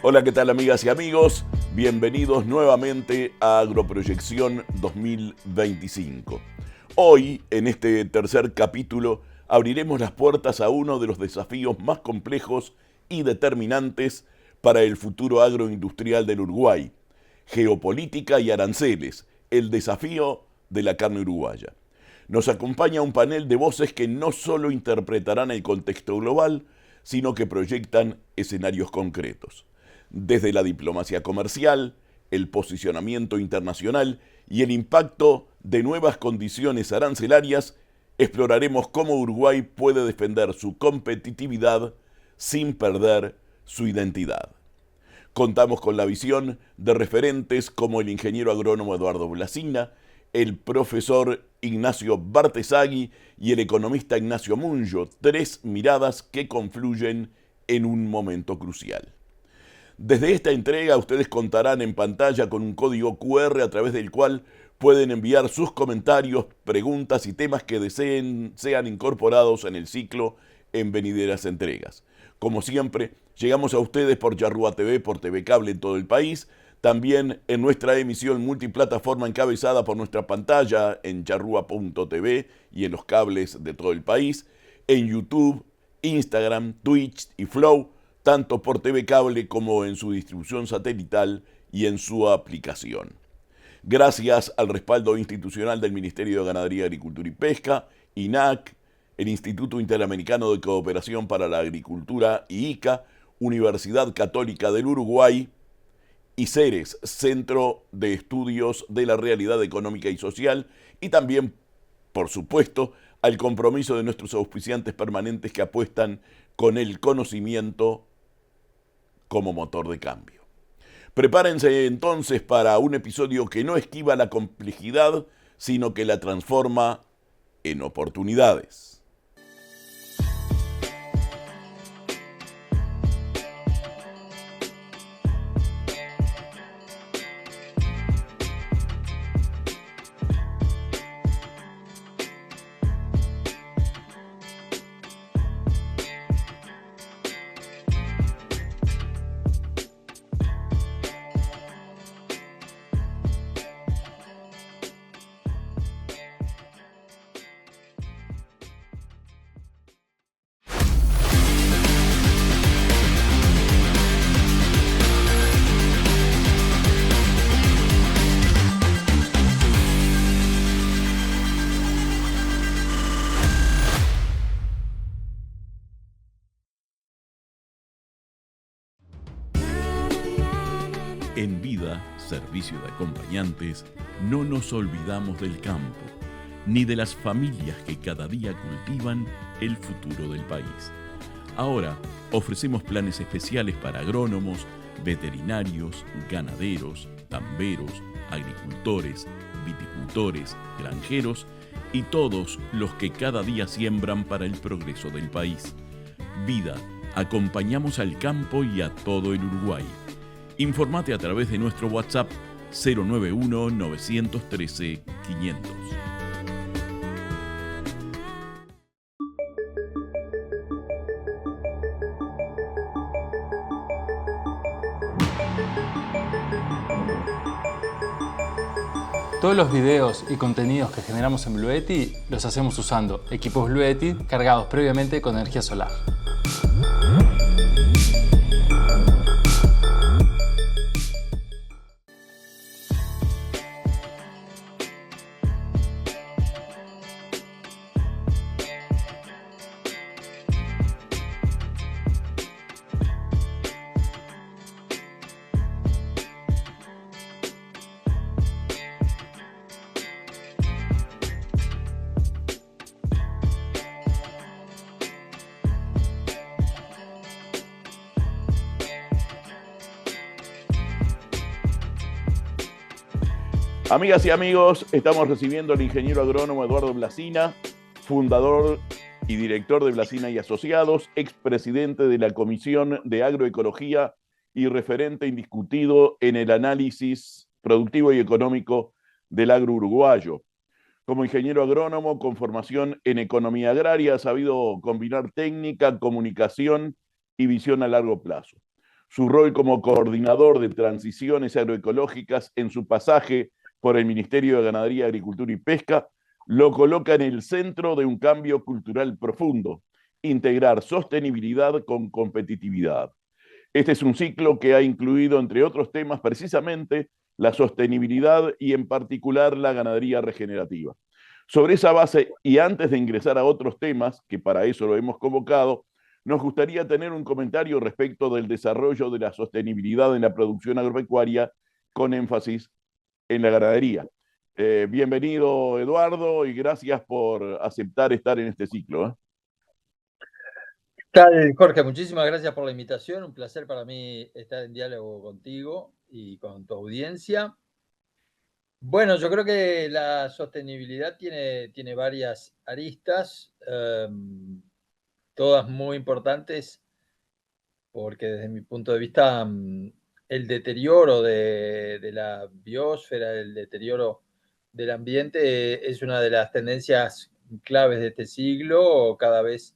Hola, ¿qué tal amigas y amigos? Bienvenidos nuevamente a Agroproyección 2025. Hoy, en este tercer capítulo, abriremos las puertas a uno de los desafíos más complejos y determinantes para el futuro agroindustrial del Uruguay: geopolítica y aranceles, el desafío de la carne uruguaya. Nos acompaña un panel de voces que no solo interpretarán el contexto global, sino que proyectan escenarios concretos. Desde la diplomacia comercial, el posicionamiento internacional y el impacto de nuevas condiciones arancelarias, exploraremos cómo Uruguay puede defender su competitividad sin perder su identidad. Contamos con la visión de referentes como el ingeniero agrónomo Eduardo Blasina, el profesor Ignacio Bartesagui y el economista Ignacio Munjo, tres miradas que confluyen en un momento crucial. Desde esta entrega ustedes contarán en pantalla con un código QR a través del cual pueden enviar sus comentarios, preguntas y temas que deseen sean incorporados en el ciclo en venideras entregas. Como siempre, llegamos a ustedes por Charrúa TV, por TV Cable en todo el país, también en nuestra emisión multiplataforma encabezada por nuestra pantalla en charrúa.tv y en los cables de todo el país, en YouTube, Instagram, Twitch y Flow, tanto por TV Cable como en su distribución satelital y en su aplicación. Gracias al respaldo institucional del Ministerio de Ganadería, Agricultura y Pesca, INAC, el Instituto Interamericano de Cooperación para la Agricultura, IICA, Universidad Católica del Uruguay y CERES, Centro de Estudios de la Realidad Económica y Social, y también, por supuesto, al compromiso de nuestros auspiciantes permanentes que apuestan con el conocimiento como motor de cambio. Prepárense entonces para un episodio que no esquiva la complejidad, sino que la transforma en oportunidades. En Vida, servicio de acompañantes, no nos olvidamos del campo, ni de las familias que cada día cultivan el futuro del país. Ahora ofrecemos planes especiales para agrónomos, veterinarios, ganaderos, tamberos, agricultores, viticultores, granjeros y todos los que cada día siembran para el progreso del país. Vida, acompañamos al campo y a todo el Uruguay. Informate a través de nuestro WhatsApp 091-913-500. Todos los videos y contenidos que generamos en Bluetti los hacemos usando equipos Bluetti cargados previamente con energía solar. Amigas y amigos, estamos recibiendo al ingeniero agrónomo Eduardo Blasina, fundador y director de Blasina y Asociados, expresidente de la Comisión de Agroecología y referente indiscutido en el análisis productivo y económico del agro uruguayo. Como ingeniero agrónomo con formación en economía agraria, ha sabido combinar técnica, comunicación y visión a largo plazo. su rol como coordinador de transiciones agroecológicas en su pasaje por el Ministerio de Ganadería, Agricultura y Pesca lo coloca en el centro de un cambio cultural profundo: integrar sostenibilidad con competitividad. Este es un ciclo que ha incluido, entre otros temas, precisamente la sostenibilidad y en particular la ganadería regenerativa. Sobre esa base, y antes de ingresar a otros temas, que para eso lo hemos convocado, nos gustaría tener un comentario respecto del desarrollo de la sostenibilidad en la producción agropecuaria, con énfasis en la ganadería. Bienvenido, Eduardo, y gracias por aceptar estar en este ciclo. ¿Qué tal, Jorge? Muchísimas gracias por la invitación. Un placer para mí estar en diálogo contigo y con tu audiencia. Bueno, yo creo que la sostenibilidad tiene varias aristas, todas muy importantes, porque desde mi punto de vista el deterioro de la biosfera, el deterioro del ambiente es una de las tendencias claves de este siglo. Cada vez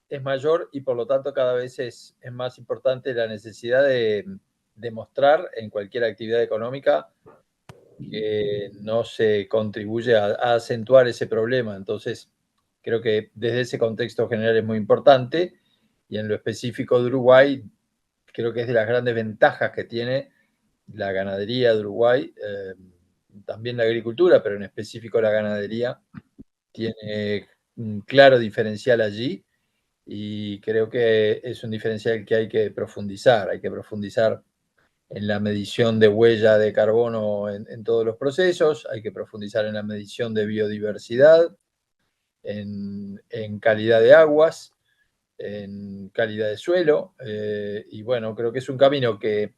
es mayor y por lo tanto cada vez es más importante la necesidad de demostrar en cualquier actividad económica que no se contribuye a acentuar ese problema. Entonces, creo que desde ese contexto general es muy importante, y en lo específico de Uruguay, creo que es de las grandes ventajas que tiene la ganadería de Uruguay, también la agricultura, pero en específico la ganadería, tiene un claro diferencial allí, y creo que es un diferencial que hay que profundizar en la medición de huella de carbono en todos los procesos, hay que profundizar en la medición de biodiversidad, en calidad de aguas, en calidad de suelo, y bueno, creo que es un camino que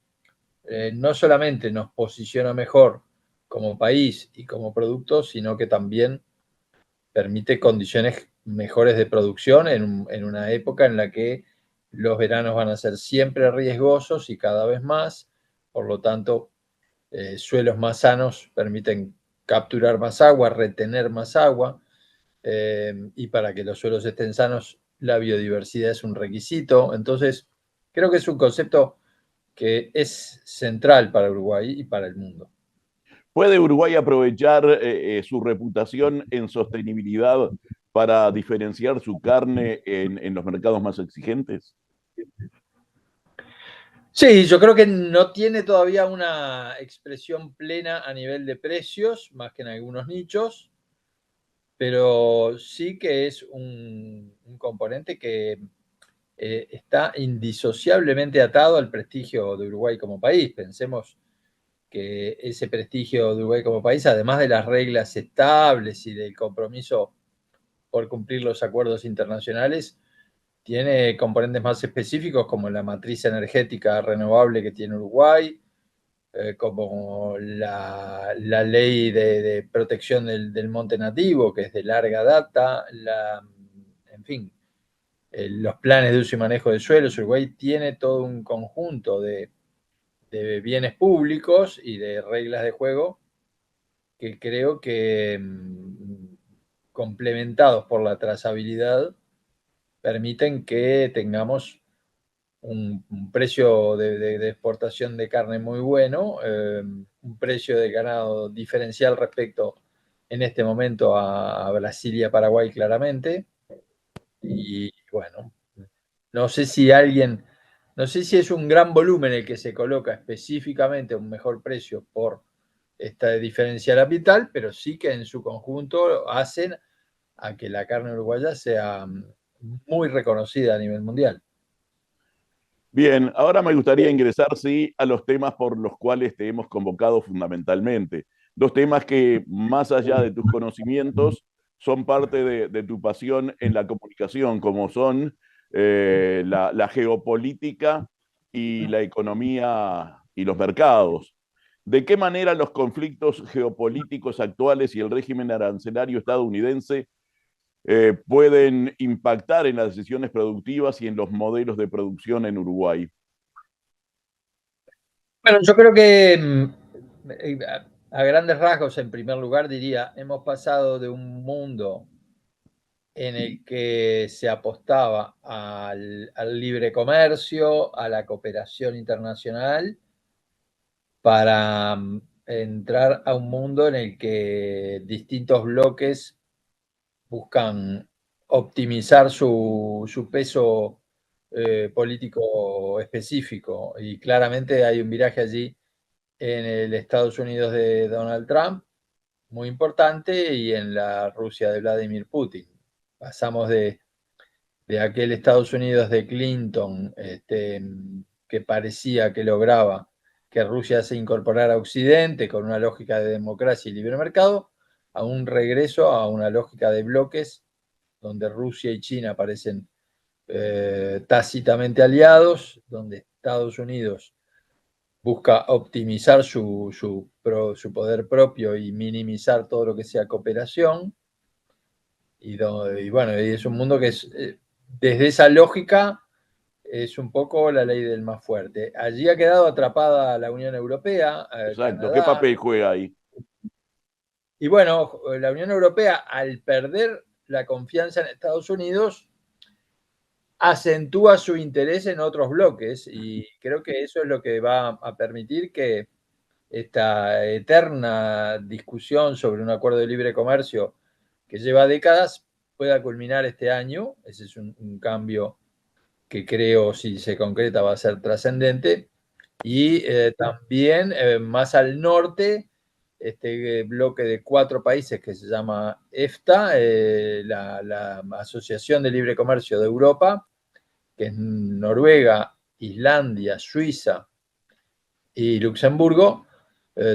no solamente nos posiciona mejor como país y como producto, sino que también permite condiciones mejores de producción en una época en la que los veranos van a ser siempre riesgosos y cada vez más. Por lo tanto, suelos más sanos permiten capturar más agua, retener más agua, y para que los suelos estén sanos, la biodiversidad es un requisito. Entonces, creo que es un concepto que es central para Uruguay y para el mundo. ¿Puede Uruguay aprovechar su reputación en sostenibilidad para diferenciar su carne en los mercados más exigentes? Sí, yo creo que no tiene todavía una expresión plena a nivel de precios, más que en algunos nichos, pero sí que es un componente que está indisociablemente atado al prestigio de Uruguay como país. Pensemos que ese prestigio de Uruguay como país, además de las reglas estables y del compromiso por cumplir los acuerdos internacionales, tiene componentes más específicos como la matriz energética renovable que tiene Uruguay, como la ley de protección del monte nativo, que es de larga data, en fin, los planes de uso y manejo de suelos. Uruguay tiene todo un conjunto de bienes públicos y de reglas de juego que creo que, complementados por la trazabilidad, permiten que tengamos un precio de exportación de carne muy bueno, un precio de ganado diferencial respecto en este momento a Brasil y a Paraguay claramente. Y bueno, no sé si es un gran volumen el que se coloca específicamente a un mejor precio por esta diferencia capital, pero sí que en su conjunto hacen a que la carne uruguaya sea muy reconocida a nivel mundial. Bien, ahora me gustaría ingresar, sí, a los temas por los cuales te hemos convocado fundamentalmente. Dos temas que, más allá de tus conocimientos, son parte de tu pasión en la comunicación, como son la geopolítica y la economía y los mercados. ¿De qué manera los conflictos geopolíticos actuales y el régimen arancelario estadounidense pueden impactar en las decisiones productivas y en los modelos de producción en Uruguay? Bueno, yo creo que a grandes rasgos, en primer lugar, diría, hemos pasado de un mundo en el que se apostaba al libre comercio, a la cooperación internacional, para entrar a un mundo en el que distintos bloques buscan optimizar su peso político específico. Y claramente hay un viraje allí en el Estados Unidos de Donald Trump, muy importante, y en la Rusia de Vladimir Putin. Pasamos de aquel Estados Unidos de Clinton, que parecía que lograba que Rusia se incorporara a Occidente con una lógica de democracia y libre mercado, a un regreso a una lógica de bloques donde Rusia y China parecen tácitamente aliados, donde Estados Unidos busca optimizar su poder propio y minimizar todo lo que sea cooperación. Y bueno, y es un mundo que es, desde esa lógica, es un poco la ley del más fuerte. Allí ha quedado atrapada la Unión Europea, Exacto. ¿Qué Canadá. papel juega ahí? Y bueno, la Unión Europea, al perder la confianza en Estados Unidos, acentúa su interés en otros bloques, y creo que eso es lo que va a permitir que esta eterna discusión sobre un acuerdo de libre comercio que lleva décadas pueda culminar este año. Ese es un cambio que creo, si se concreta, va a ser trascendente. Y también más al norte, este bloque de 4 países que se llama EFTA, la Asociación de Libre Comercio de Europa, que es Noruega, Islandia, Suiza y Luxemburgo,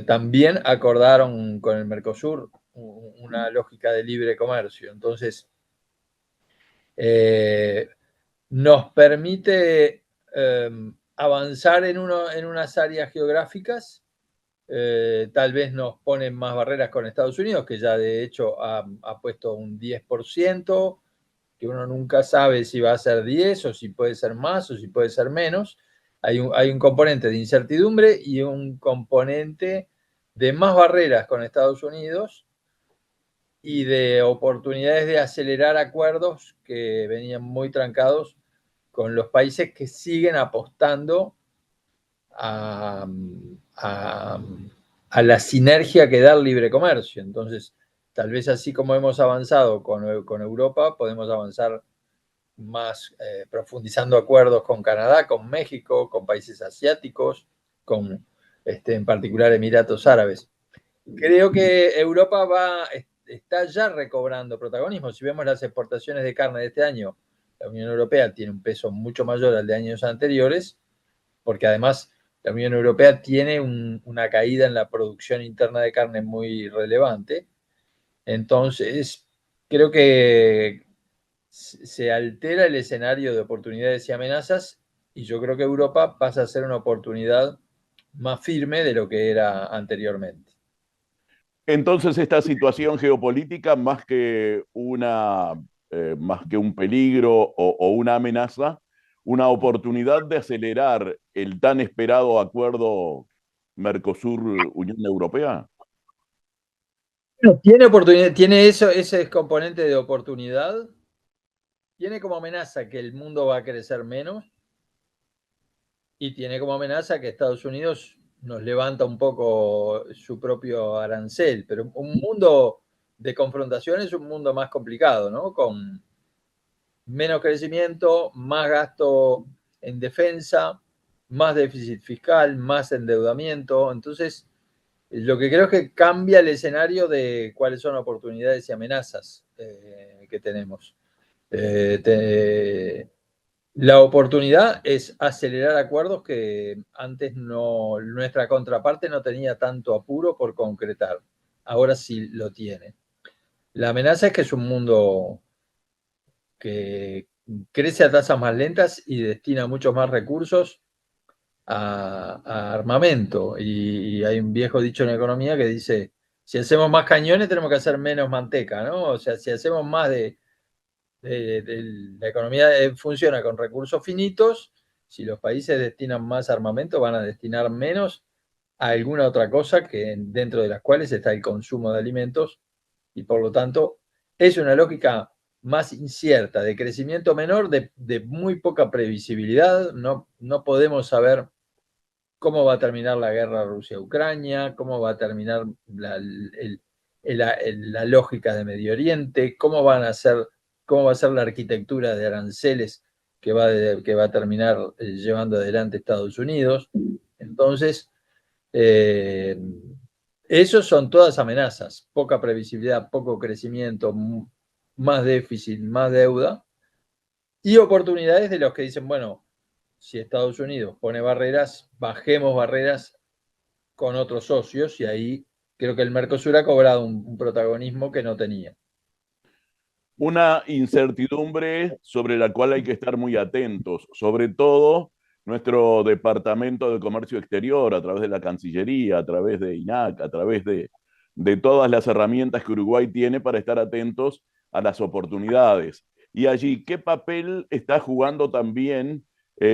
también acordaron con el Mercosur una lógica de libre comercio. Entonces, nos permite avanzar en unas áreas geográficas. Tal vez nos ponen más barreras con Estados Unidos, que ya de hecho ha puesto un 10%, que uno nunca sabe si va a ser 10 o si puede ser más o si puede ser menos. Hay un componente de incertidumbre y un componente de más barreras con Estados Unidos y de oportunidades de acelerar acuerdos que venían muy trancados con los países que siguen apostando a, a, a la sinergia que da el libre comercio. Entonces, tal vez así como hemos avanzado con Europa, podemos avanzar más profundizando acuerdos con Canadá, con México, con países asiáticos, con en particular Emiratos Árabes. Creo que Europa está ya recobrando protagonismo. Si vemos las exportaciones de carne de este año, la Unión Europea tiene un peso mucho mayor al de años anteriores, porque además la Unión Europea tiene una caída en la producción interna de carne muy relevante. Entonces, creo que se altera el escenario de oportunidades y amenazas, y yo creo que Europa pasa a ser una oportunidad más firme de lo que era anteriormente. Entonces, esta situación geopolítica, más que un peligro o una amenaza, una oportunidad de acelerar el tan esperado acuerdo Mercosur-Unión Europea. Tiene oportunidad, tiene ese componente de oportunidad, tiene como amenaza que el mundo va a crecer menos, y tiene como amenaza que Estados Unidos nos levanta un poco su propio arancel. Pero un mundo de confrontación es un mundo más complicado, ¿no? Con menos crecimiento, más gasto en defensa, más déficit fiscal, más endeudamiento. Entonces, lo que creo es que cambia el escenario de cuáles son oportunidades y amenazas que tenemos. La oportunidad es acelerar acuerdos que antes nuestra contraparte no tenía tanto apuro por concretar. Ahora sí lo tiene. La amenaza es que es un mundo que crece a tasas más lentas y destina muchos más recursos a armamento. Y hay un viejo dicho en economía que dice, si hacemos más cañones tenemos que hacer menos manteca, ¿no? O sea, si hacemos más la economía funciona con recursos finitos. Si los países destinan más armamento, van a destinar menos a alguna otra cosa, que dentro de las cuales está el consumo de alimentos, y por lo tanto es una lógica más incierta, de crecimiento menor, de muy poca previsibilidad. No podemos saber cómo va a terminar la guerra Rusia-Ucrania, cómo va a terminar la lógica de Medio Oriente, cómo va a ser la arquitectura de aranceles que va a terminar llevando adelante Estados Unidos. Entonces, esos son todas amenazas: poca previsibilidad, poco crecimiento, más déficit, más deuda, y oportunidades de los que dicen, bueno, si Estados Unidos pone barreras, bajemos barreras con otros socios, y ahí creo que el Mercosur ha cobrado un protagonismo que no tenía. Una incertidumbre sobre la cual hay que estar muy atentos, sobre todo nuestro Departamento de Comercio Exterior, a través de la Cancillería, a través de INAC, a través de todas las herramientas que Uruguay tiene para estar atentos a las oportunidades. Y allí, ¿qué papel está jugando también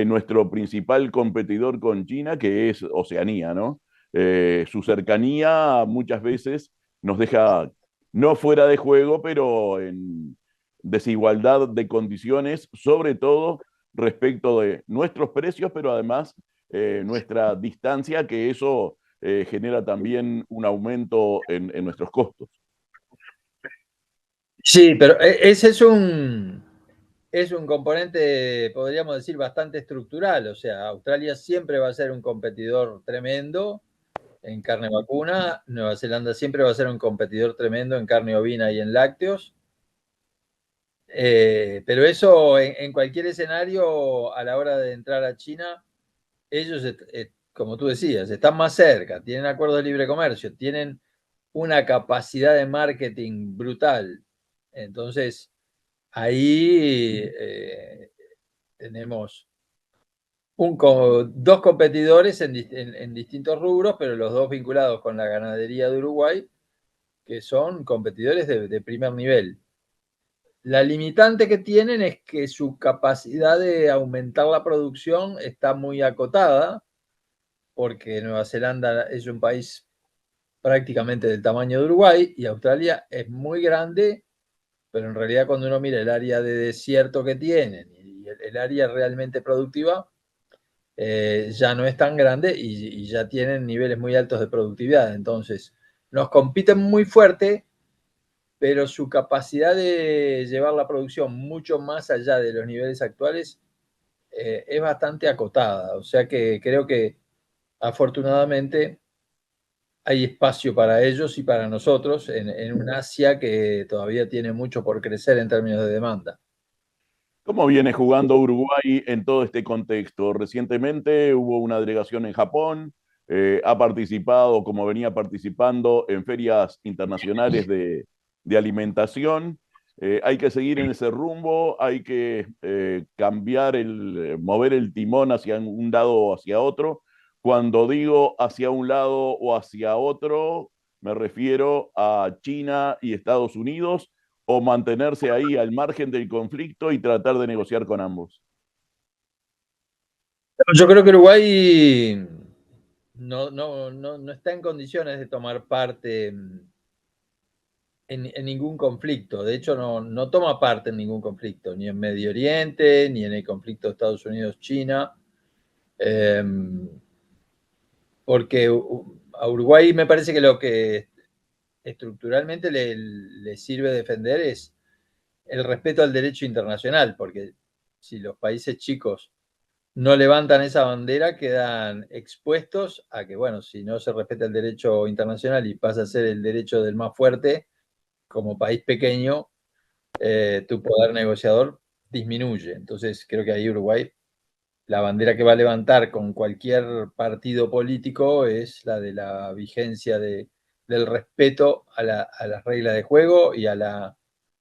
nuestro principal competidor con China, que es Oceanía, ¿no? Su cercanía muchas veces nos deja no fuera de juego, pero en desigualdad de condiciones, sobre todo respecto de nuestros precios, pero además nuestra distancia, que eso genera también un aumento en nuestros costos. Sí, pero ese es un componente, podríamos decir, bastante estructural. O sea, Australia siempre va a ser un competidor tremendo en carne vacuna, Nueva Zelanda siempre va a ser un competidor tremendo en carne ovina y en lácteos. Pero eso, en cualquier escenario, a la hora de entrar a China, ellos, como tú decías, están más cerca, tienen acuerdos de libre comercio, tienen una capacidad de marketing brutal. Entonces, ahí tenemos dos competidores en distintos rubros, pero los dos vinculados con la ganadería de Uruguay, que son competidores de primer nivel. La limitante que tienen es que su capacidad de aumentar la producción está muy acotada, porque Nueva Zelanda es un país prácticamente del tamaño de Uruguay y Australia es muy grande, pero en realidad cuando uno mira el área de desierto que tienen y el área realmente productiva, ya no es tan grande y ya tienen niveles muy altos de productividad. Entonces, nos compiten muy fuerte, pero su capacidad de llevar la producción mucho más allá de los niveles actuales es bastante acotada. O sea que creo que afortunadamente hay espacio para ellos y para nosotros en un Asia que todavía tiene mucho por crecer en términos de demanda. ¿Cómo viene jugando Uruguay en todo este contexto? Recientemente hubo una delegación en Japón, ha participado, como venía participando, en ferias internacionales de alimentación. Hay que seguir en ese rumbo, hay que cambiar mover el timón hacia un lado o hacia otro. Cuando digo hacia un lado o hacia otro, me refiero a China y Estados Unidos, o mantenerse ahí al margen del conflicto y tratar de negociar con ambos. Yo creo que Uruguay no está en condiciones de tomar parte en ningún conflicto. De hecho, no toma parte en ningún conflicto, ni en Medio Oriente, ni en el conflicto Estados Unidos-China. Porque a Uruguay me parece que lo que estructuralmente le sirve defender es el respeto al derecho internacional, porque si los países chicos no levantan esa bandera, quedan expuestos a que, bueno, si no se respeta el derecho internacional y pasa a ser el derecho del más fuerte, como país pequeño, tu poder negociador disminuye. Entonces, creo que ahí Uruguay, la bandera que va a levantar con cualquier partido político es la de la vigencia del respeto a las reglas de juego y a la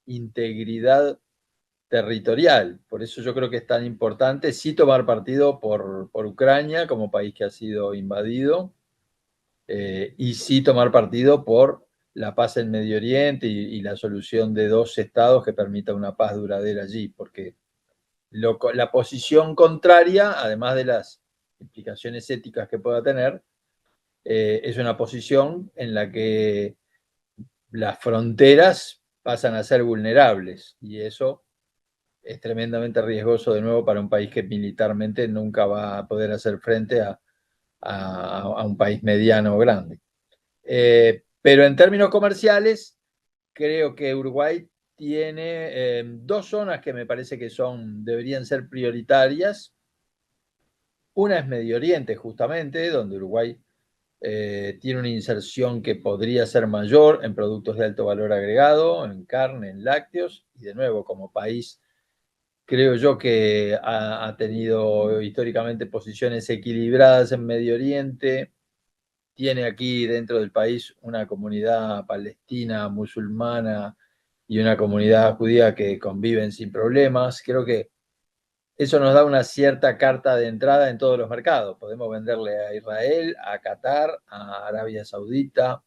integridad territorial. Por eso yo creo que es tan importante sí tomar partido por Ucrania como país que ha sido invadido, y sí tomar partido por la paz en Medio Oriente y la solución de dos estados que permita una paz duradera allí, porque la posición contraria, además de las implicaciones éticas que pueda tener, es una posición en la que las fronteras pasan a ser vulnerables, y eso es tremendamente riesgoso de nuevo para un país que militarmente nunca va a poder hacer frente a un país mediano o grande. Pero en términos comerciales, creo que Uruguay tiene dos zonas que me parece que deberían ser prioritarias. Una es Medio Oriente, justamente, donde Uruguay tiene una inserción que podría ser mayor en productos de alto valor agregado, en carne, en lácteos, y de nuevo, como país, creo yo que ha tenido históricamente posiciones equilibradas en Medio Oriente. Tiene aquí dentro del país una comunidad palestina, musulmana y una comunidad judía que conviven sin problemas. Creo que eso nos da una cierta carta de entrada en todos los mercados. Podemos venderle a Israel, a Qatar, a Arabia Saudita.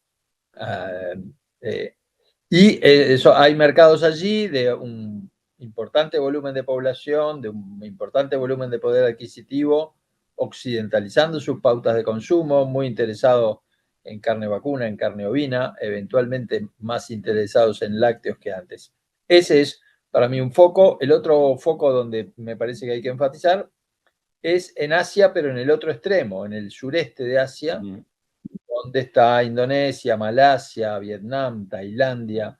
Eso, hay mercados allí de un importante volumen de población, de un importante volumen de poder adquisitivo, occidentalizando sus pautas de consumo, muy interesados en carne vacuna, en carne ovina, eventualmente más interesados en lácteos que antes. Ese es para mí un foco. El otro foco donde me parece que hay que enfatizar es en Asia, pero en el otro extremo, en el sureste de Asia, donde está Indonesia, Malasia, Vietnam, Tailandia,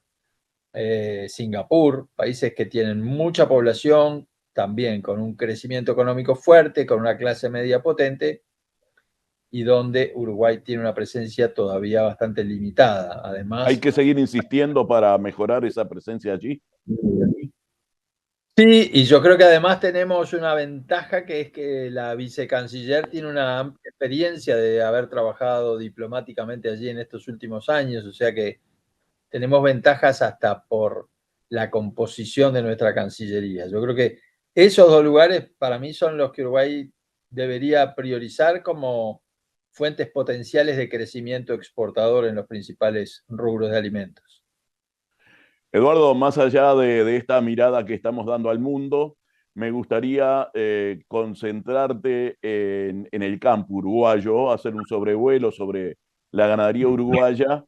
Singapur, países que tienen mucha población, también con un crecimiento económico fuerte, con una clase media potente, y donde Uruguay tiene una presencia todavía bastante limitada. Hay Además, que seguir insistiendo para mejorar esa presencia allí. sí, y yo creo que además tenemos una ventaja, que es que la vicecanciller tiene una amplia experiencia de haber trabajado diplomáticamente allí en estos últimos años, o sea que tenemos ventajas hasta por la composición de nuestra Cancillería. Yo creo que esos dos lugares para mí son los que Uruguay debería priorizar como fuentes potenciales de crecimiento exportador en los principales rubros de alimentos. Eduardo, más allá de esta mirada que estamos dando al mundo, me gustaría concentrarte en el campo uruguayo, hacer un sobrevuelo sobre la ganadería uruguaya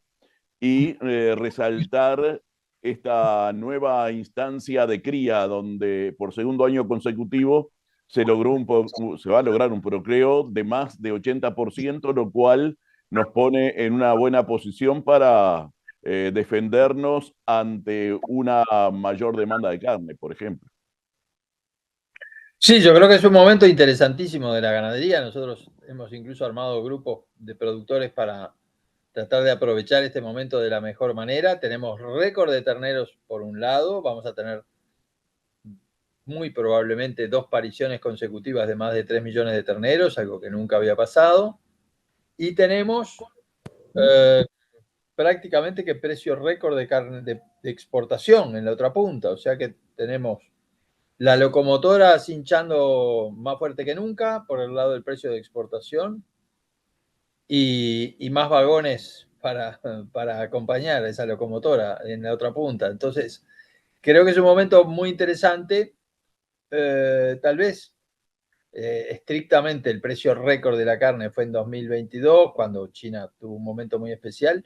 y resaltar esta nueva instancia de cría donde por segundo año consecutivo se va a lograr un procreo de más de 80%, lo cual nos pone en una buena posición para defendernos ante una mayor demanda de carne, por ejemplo. Sí, yo creo que es un momento interesantísimo de la ganadería. Nosotros hemos incluso armado grupos de productores para tratar de aprovechar este momento de la mejor manera. Tenemos récord de terneros por un lado, vamos a tener muy probablemente 2 pariciones consecutivas de más de 3 millones de terneros, algo que nunca había pasado. Y tenemos prácticamente que precio récord de carne de exportación en la otra punta. O sea que tenemos la locomotora cinchando más fuerte que nunca por el lado del precio de exportación y más vagones para acompañar a esa locomotora en la otra punta. Entonces, creo que es un momento muy interesante. Tal vez estrictamente el precio récord de la carne fue en 2022, cuando China tuvo un momento muy especial,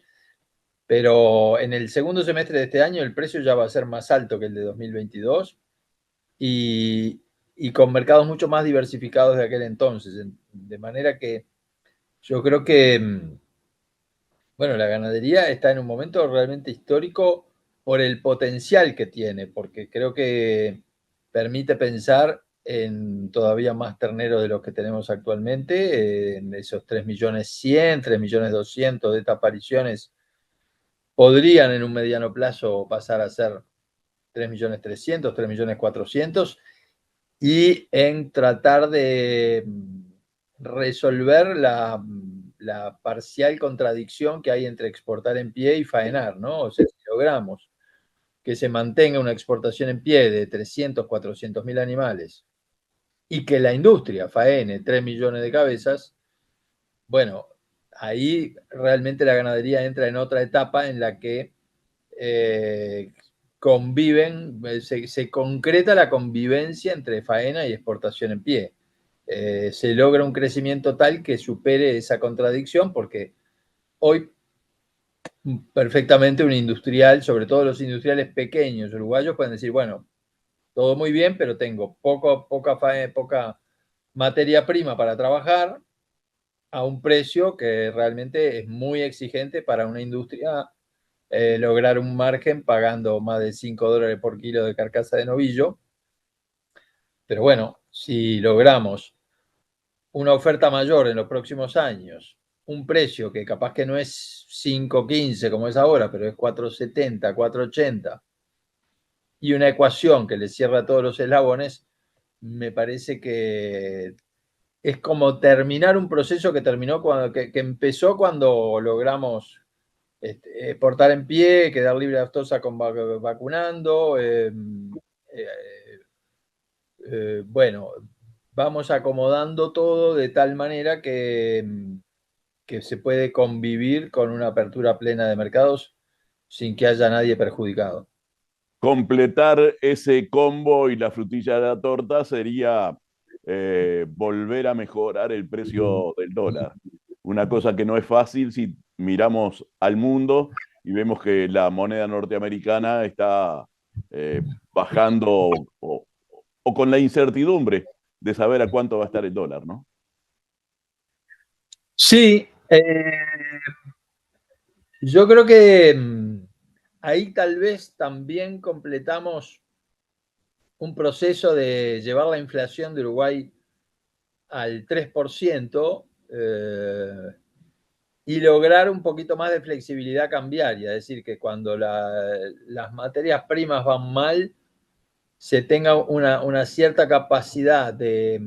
pero en el segundo semestre de este año el precio ya va a ser más alto que el de 2022 y con mercados mucho más diversificados de aquel entonces. De manera que yo creo que, bueno, la ganadería está en un momento realmente histórico por el potencial que tiene, porque creo que permite pensar en todavía más terneros de los que tenemos actualmente, en esos 3.100.000, 3.200.000 de estas apariciones podrían en un mediano plazo pasar a ser 3.300.000, 3.400.000, y en tratar de resolver la parcial contradicción que hay entre exportar en pie y faenar, ¿no? O sea, si logramos que se mantenga una exportación en pie de 300, 400.000 animales y que la industria faene 3 millones de cabezas, bueno, ahí realmente la ganadería entra en otra etapa en la que conviven, se concreta la convivencia entre faena y exportación en pie. Se logra un crecimiento tal que supere esa contradicción, porque hoy perfectamente un industrial, sobre todo los industriales pequeños uruguayos, pueden decir, bueno, todo muy bien, pero tengo poca materia prima para trabajar a un precio que realmente es muy exigente para una industria lograr un margen pagando más de $5 por kilo de carcasa de novillo. Pero bueno, si logramos una oferta mayor en los próximos años, un precio que capaz que no es 5.15 como es ahora, pero es 4.70, 4.80, y una ecuación que le cierra todos los eslabones, me parece que es como terminar un proceso que empezó cuando logramos portar en pie, quedar libre de aftosa vacunando. Bueno, vamos acomodando todo de tal manera que se puede convivir con una apertura plena de mercados sin que haya nadie perjudicado. Completar ese combo y la frutilla de la torta sería volver a mejorar el precio del dólar. Una cosa que no es fácil si miramos al mundo y vemos que la moneda norteamericana está bajando o con la incertidumbre de saber a cuánto va a estar el dólar, ¿no? Sí, yo creo que ahí tal vez también completamos un proceso de llevar la inflación de Uruguay al 3% y lograr un poquito más de flexibilidad cambiaria, es decir, que cuando las materias primas van mal, se tenga una cierta capacidad de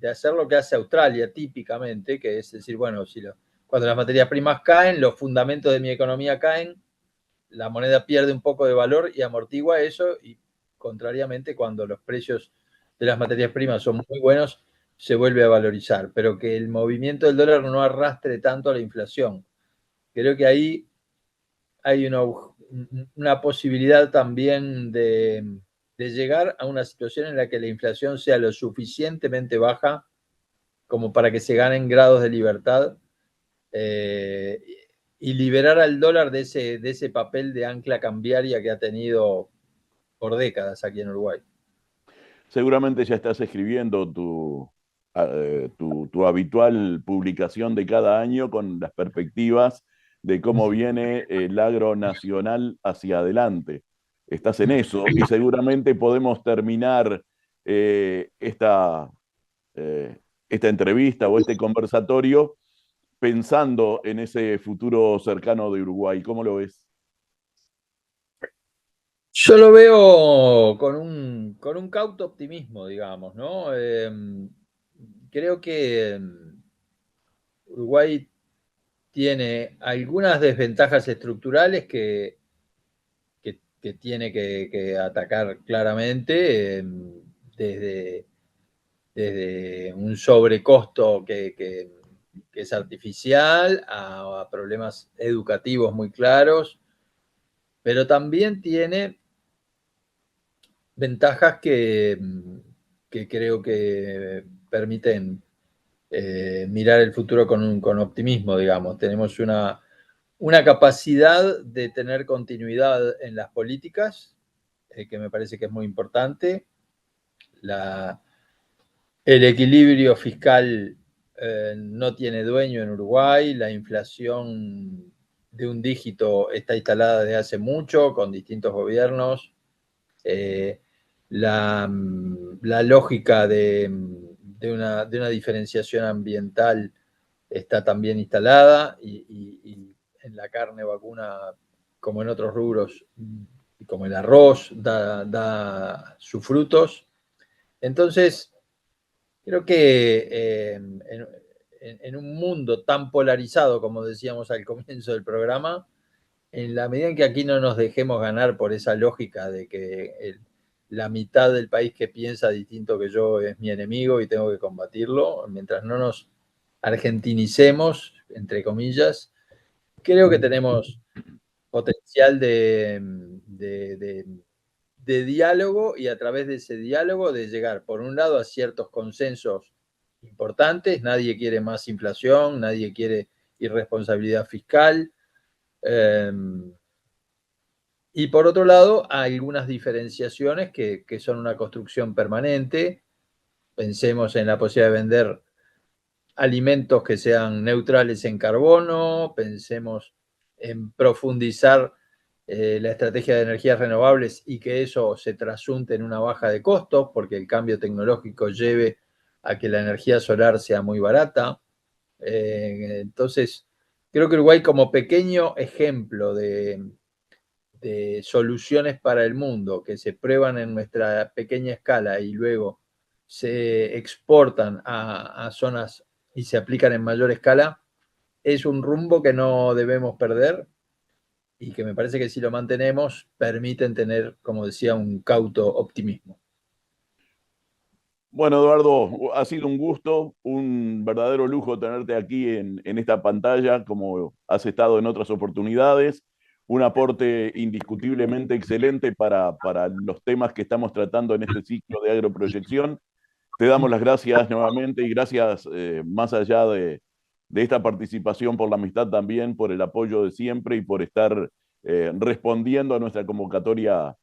hacer lo que hace Australia típicamente, que es decir, bueno, cuando las materias primas caen, los fundamentos de mi economía caen, la moneda pierde un poco de valor y amortigua eso, y contrariamente cuando los precios de las materias primas son muy buenos, se vuelve a valorizar, pero que el movimiento del dólar no arrastre tanto a la inflación. Creo que ahí hay una posibilidad también de llegar a una situación en la que la inflación sea lo suficientemente baja como para que se ganen grados de libertad eh, y liberar al dólar de ese papel de ancla cambiaria que ha tenido por décadas aquí en Uruguay. Seguramente ya estás escribiendo tu habitual publicación de cada año con las perspectivas de cómo viene el agro nacional hacia adelante. Estás en eso y seguramente podemos terminar eh, esta, esta entrevista o este conversatorio pensando en ese futuro cercano de Uruguay. ¿Cómo lo ves? Yo lo veo con un cauto optimismo, digamos, ¿no? Creo que Uruguay tiene algunas desventajas estructurales que tiene que atacar claramente, desde, desde un sobrecosto que es artificial a problemas educativos muy claros, pero también tiene ventajas que creo que permiten mirar el futuro con optimismo, digamos. Tenemos una capacidad de tener continuidad en las políticas, que me parece que es muy importante. El equilibrio fiscal no tiene dueño en Uruguay, la inflación de un dígito está instalada desde hace mucho con distintos gobiernos. Eh, la lógica de una diferenciación ambiental está también instalada y en la carne vacuna, como en otros rubros, como el arroz, da sus frutos. Entonces, creo que en un mundo tan polarizado, como decíamos al comienzo del programa, en la medida en que aquí no nos dejemos ganar por esa lógica de que la mitad del país que piensa distinto que yo es mi enemigo y tengo que combatirlo, mientras no nos argentinicemos, entre comillas, creo que tenemos potencial de diálogo y a través de ese diálogo de llegar, por un lado, a ciertos consensos importantes. Nadie quiere más inflación, nadie quiere irresponsabilidad fiscal, Y por otro lado, hay algunas diferenciaciones que son una construcción permanente. Pensemos en la posibilidad de vender alimentos que sean neutrales en carbono, pensemos en profundizar la estrategia de energías renovables y que eso se trasunte en una baja de costos, porque el cambio tecnológico lleve a que la energía solar sea muy barata. Entonces, creo que Uruguay, como pequeño ejemplo de soluciones para el mundo que se prueban en nuestra pequeña escala y luego se exportan a zonas y se aplican en mayor escala, es un rumbo que no debemos perder y que me parece que si lo mantenemos permiten tener, como decía, un cauto optimismo. Bueno, Eduardo, ha sido un gusto, un verdadero lujo tenerte aquí en esta pantalla, como has estado en otras oportunidades. Un aporte indiscutiblemente excelente para los temas que estamos tratando en este ciclo de agroproyección. Te damos las gracias nuevamente y gracias más allá de esta participación por la amistad también, por el apoyo de siempre y por estar respondiendo a nuestra convocatoria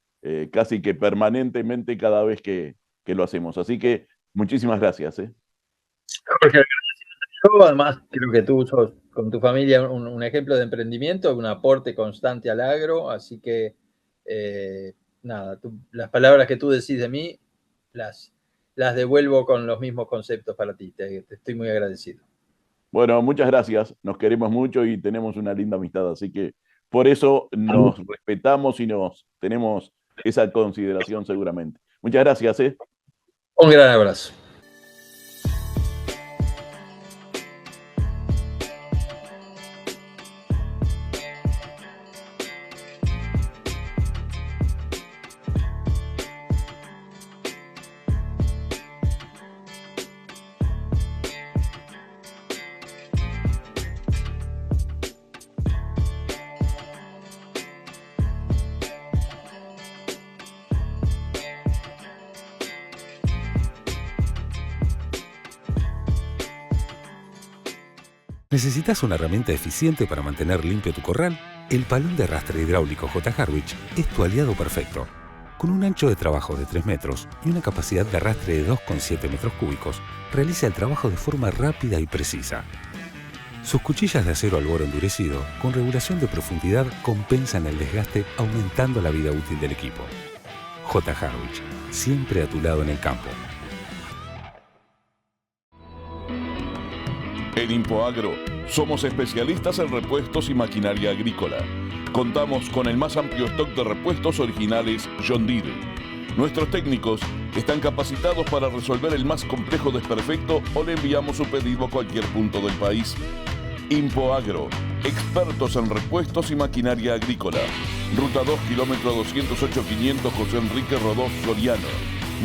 casi que permanentemente cada vez que lo hacemos. Así que muchísimas gracias. Jorge, además, creo que tú sos con tu familia un ejemplo de emprendimiento, un aporte constante al agro, así que nada, las palabras que tú decís de mí las devuelvo con los mismos conceptos para ti. Te estoy muy agradecido. Bueno, muchas gracias. Nos queremos mucho y tenemos una linda amistad, así que por eso nos respetamos y nos tenemos esa consideración seguramente. Muchas gracias. Un gran abrazo. ¿Necesitas una herramienta eficiente para mantener limpio tu corral? El palón de arrastre hidráulico J. Harwich es tu aliado perfecto. Con un ancho de trabajo de 3 metros y una capacidad de arrastre de 2,7 metros cúbicos, realiza el trabajo de forma rápida y precisa. Sus cuchillas de acero al boro endurecido, con regulación de profundidad, compensan el desgaste aumentando la vida útil del equipo. J. Harwich, siempre a tu lado en el campo. En InfoAgro somos especialistas en repuestos y maquinaria agrícola. Contamos con el más amplio stock de repuestos originales John Deere. Nuestros técnicos están capacitados para resolver el más complejo desperfecto o le enviamos su pedido a cualquier punto del país. InfoAgro, expertos en repuestos y maquinaria agrícola. Ruta 2, kilómetro 208-500, José Enrique Rodó, Soriano.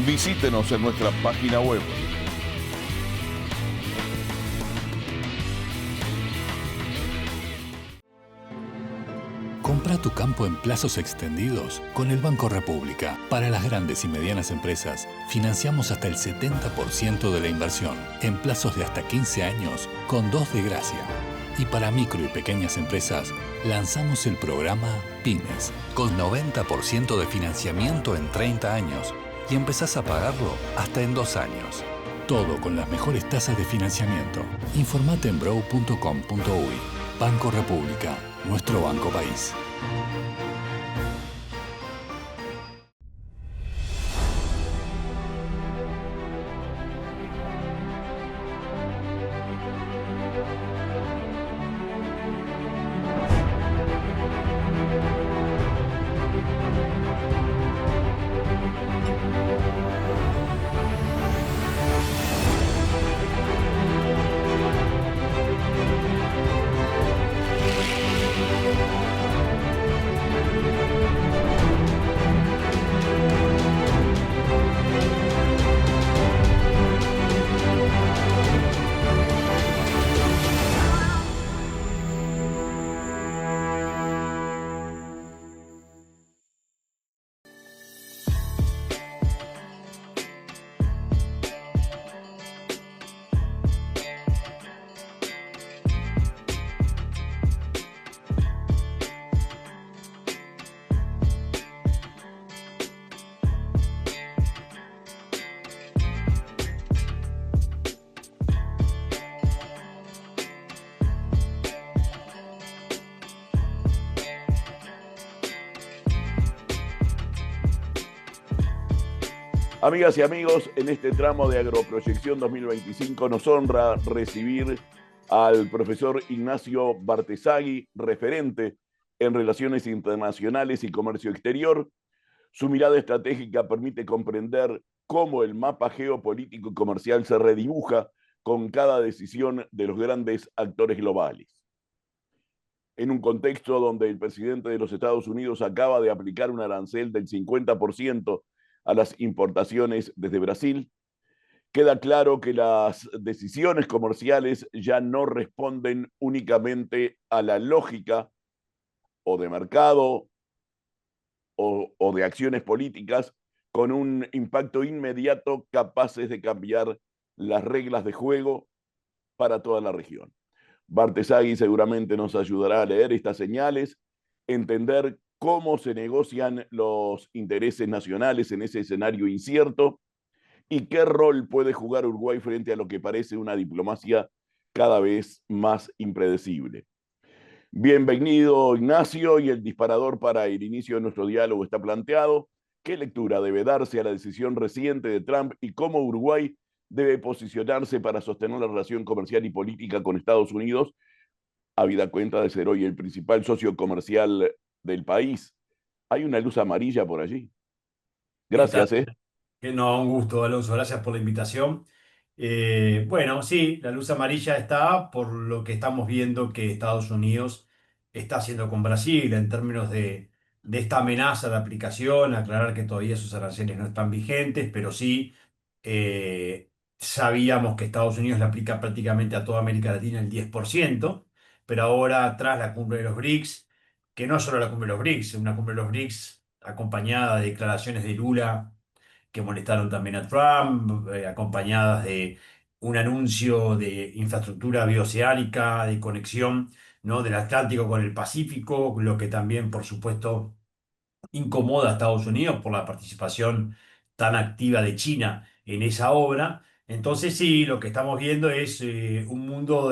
Visítenos en nuestra página web. Compra tu campo en plazos extendidos con el Banco República. Para las grandes y medianas empresas, financiamos hasta el 70% de la inversión en plazos de hasta 15 años con 2 de gracia. Y para micro y pequeñas empresas, lanzamos el programa Pymes con 90% de financiamiento en 30 años y empezás a pagarlo hasta en 2 años. Todo con las mejores tasas de financiamiento. Informate en brow.com.uy. Banco República, nuestro banco país. Amigas y amigos, en este tramo de Agroproyección 2025 nos honra recibir al profesor Ignacio Bartesagui, referente en Relaciones Internacionales y Comercio Exterior. Su mirada estratégica permite comprender cómo el mapa geopolítico y comercial se redibuja con cada decisión de los grandes actores globales. En un contexto donde el presidente de los Estados Unidos acaba de aplicar un arancel del 50% a las importaciones desde Brasil, queda claro que las decisiones comerciales ya no responden únicamente a la lógica o de mercado o de acciones políticas con un impacto inmediato capaces de cambiar las reglas de juego para toda la región. Bartesagui seguramente nos ayudará a leer estas señales, entender cómo se negocian los intereses nacionales en ese escenario incierto y qué rol puede jugar Uruguay frente a lo que parece una diplomacia cada vez más impredecible. Bienvenido, Ignacio, y el disparador para el inicio de nuestro diálogo está planteado. ¿Qué lectura debe darse a la decisión reciente de Trump y cómo Uruguay debe posicionarse para sostener la relación comercial y política con Estados Unidos, habida cuenta de ser hoy el principal socio comercial del país? Hay una luz amarilla por allí. ¿Qué tal? Gracias, ¿eh? No, un gusto, Alonso. Gracias por la invitación. Bueno, sí, la luz amarilla está por lo que estamos viendo que Estados Unidos está haciendo con Brasil en términos de esta amenaza de aplicación. Aclarar que todavía sus aranceles no están vigentes, pero sí sabíamos que Estados Unidos le aplica prácticamente a toda América Latina el 10%, pero ahora tras la cumbre de los BRICS, que no es solo la cumbre de los BRICS, una cumbre de los BRICS acompañada de declaraciones de Lula que molestaron también a Trump, acompañadas de un anuncio de infraestructura bioceánica, de conexión, ¿no?, del Atlántico con el Pacífico, lo que también, por supuesto, incomoda a Estados Unidos por la participación tan activa de China en esa obra. Entonces, sí, lo que estamos viendo es un mundo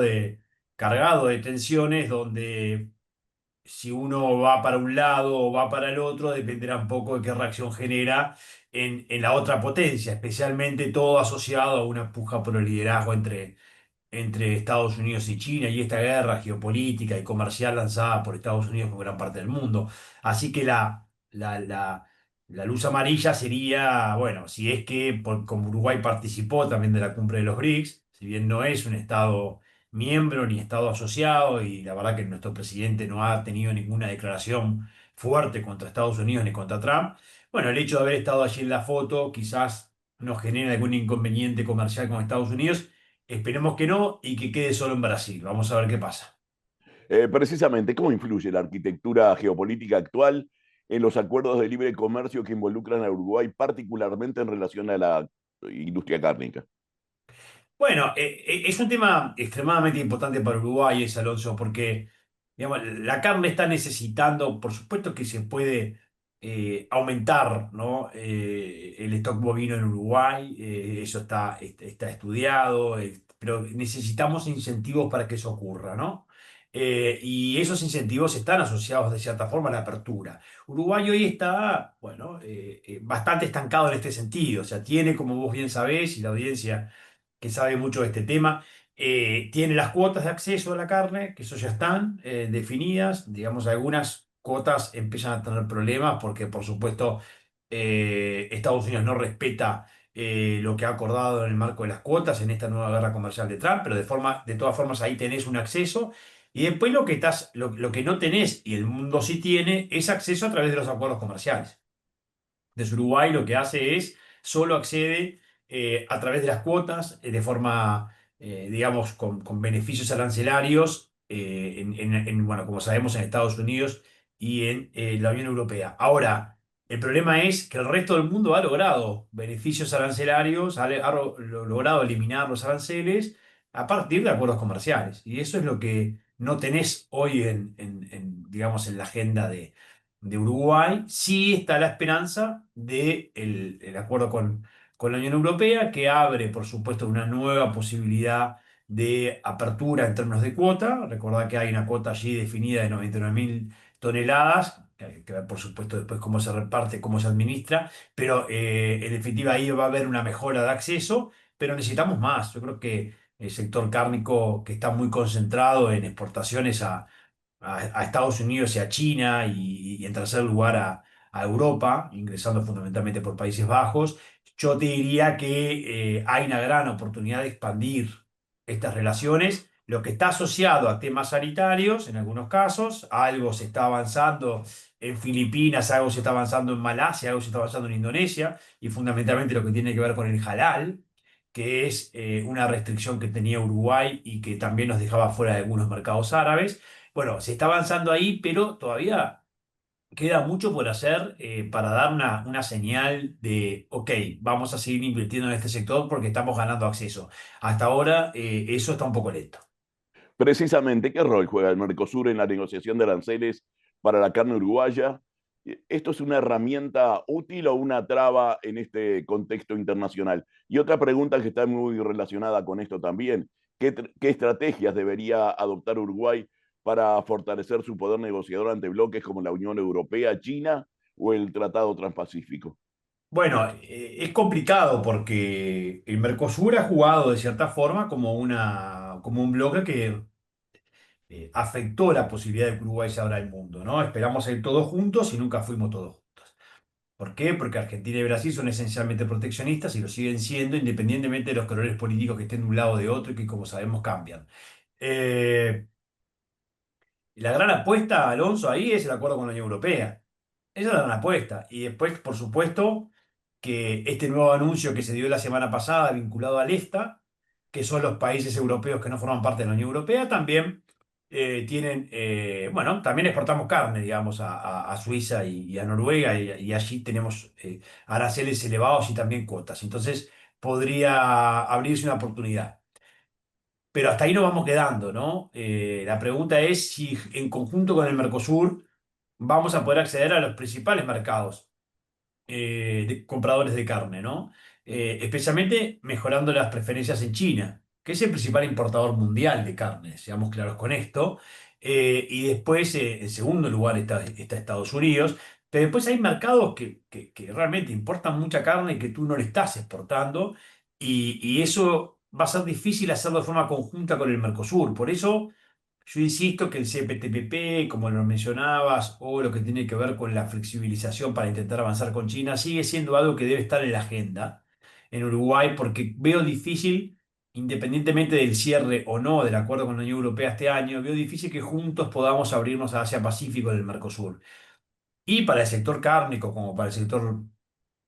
cargado de tensiones donde si uno va para un lado o va para el otro, dependerá un poco de qué reacción genera en la otra potencia, especialmente todo asociado a una puja por el liderazgo entre Estados Unidos y China y esta guerra geopolítica y comercial lanzada por Estados Unidos con gran parte del mundo. Así que la luz amarilla sería, bueno, si es que como Uruguay participó también de la cumbre de los BRICS, si bien no es un estado miembro ni estado asociado, y la verdad que nuestro presidente no ha tenido ninguna declaración fuerte contra Estados Unidos ni contra Trump, bueno, el hecho de haber estado allí en la foto quizás nos genere algún inconveniente comercial con Estados Unidos. Esperemos que no y que quede solo en Brasil. Vamos a ver qué pasa. Precisamente, ¿cómo influye la arquitectura geopolítica actual en los acuerdos de libre comercio que involucran a Uruguay, particularmente en relación a la industria cárnica? Bueno, es un tema extremadamente importante para Uruguay, es Alonso, porque digamos, la carne está necesitando, por supuesto que se puede aumentar, ¿no?, el stock bovino en Uruguay, eso está estudiado, pero necesitamos incentivos para que eso ocurra, ¿no? Y esos incentivos están asociados de cierta forma a la apertura. Uruguay hoy está, bueno, bastante estancado en este sentido, o sea, tiene, como vos bien sabés, y la audiencia que sabe mucho de este tema, tiene las cuotas de acceso a la carne, que eso ya están definidas. Digamos, algunas cuotas empiezan a tener problemas porque, por supuesto, Estados Unidos no respeta lo que ha acordado en el marco de las cuotas en esta nueva guerra comercial de Trump, pero de todas formas ahí tenés un acceso. Y después lo que no tenés, y el mundo sí tiene, es acceso a través de los acuerdos comerciales. Desde Uruguay lo que hace es, solo accede a través de las cuotas, de forma, digamos, con beneficios arancelarios, bueno, como sabemos, en Estados Unidos y en la Unión Europea. Ahora, el problema es que el resto del mundo ha logrado beneficios arancelarios, ha logrado eliminar los aranceles a partir de acuerdos comerciales. Y eso es lo que no tenés hoy digamos, en la agenda de Uruguay. Sí está la esperanza del el acuerdo con la Unión Europea, que abre, por supuesto, una nueva posibilidad de apertura en términos de cuota. Recordad que hay una cuota allí definida de 99.000 toneladas, que hay que ver, por supuesto, después cómo se reparte, cómo se administra, pero en definitiva ahí va a haber una mejora de acceso, pero necesitamos más. Yo creo que el sector cárnico, que está muy concentrado en exportaciones a Estados Unidos y a China y en tercer lugar a Europa, ingresando fundamentalmente por Países Bajos, yo te diría que hay una gran oportunidad de expandir estas relaciones. Lo que está asociado a temas sanitarios, en algunos casos, algo se está avanzando en Filipinas, algo se está avanzando en Malasia, algo se está avanzando en Indonesia, y fundamentalmente lo que tiene que ver con el halal, que es una restricción que tenía Uruguay y que también nos dejaba fuera de algunos mercados árabes. Bueno, se está avanzando ahí, pero todavía queda mucho por hacer para dar una señal de, ok, vamos a seguir invirtiendo en este sector porque estamos ganando acceso. Hasta ahora eso está un poco lento. Precisamente, ¿qué rol juega el Mercosur en la negociación de aranceles para la carne uruguaya? ¿Esto es una herramienta útil o una traba en este contexto internacional? Y otra pregunta que está muy relacionada con esto también, ¿qué estrategias debería adoptar Uruguay para fortalecer su poder negociador ante bloques como la Unión Europea, China o el Tratado Transpacífico? Bueno, es complicado porque el Mercosur ha jugado de cierta forma como un bloque que afectó la posibilidad de que Uruguay se abra al mundo, ¿no? Esperamos ir todos juntos y nunca fuimos todos juntos. ¿Por qué? Porque Argentina y Brasil son esencialmente proteccionistas y lo siguen siendo, independientemente de los colores políticos que estén de un lado o de otro y que, como sabemos, cambian. Eh, la gran apuesta, Alonso, ahí es el acuerdo con la Unión Europea. Esa es la gran apuesta. Y después, por supuesto, que este nuevo anuncio que se dio la semana pasada vinculado al EFTA, que son los países europeos que no forman parte de la Unión Europea, también tienen, bueno, también exportamos carne, digamos, a Suiza y a Noruega, y allí tenemos aranceles elevados y también cuotas. Entonces, podría abrirse una oportunidad. Pero hasta ahí nos vamos quedando, ¿no? La pregunta es si en conjunto con el Mercosur vamos a poder acceder a los principales mercados de compradores de carne, ¿no? Especialmente mejorando las preferencias en China, que es el principal importador mundial de carne, seamos claros con esto. Y después, en segundo lugar, está Estados Unidos. Pero después hay mercados que realmente importan mucha carne y que tú no le estás exportando. Y eso va a ser difícil hacerlo de forma conjunta con el Mercosur. Por eso yo insisto que el CPTPP, como lo mencionabas, o lo que tiene que ver con la flexibilización para intentar avanzar con China, sigue siendo algo que debe estar en la agenda en Uruguay, porque veo difícil, independientemente del cierre o no del acuerdo con la Unión Europea este año, veo difícil que juntos podamos abrirnos a Asia-Pacífico del Mercosur. Y para el sector cárnico, como para el sector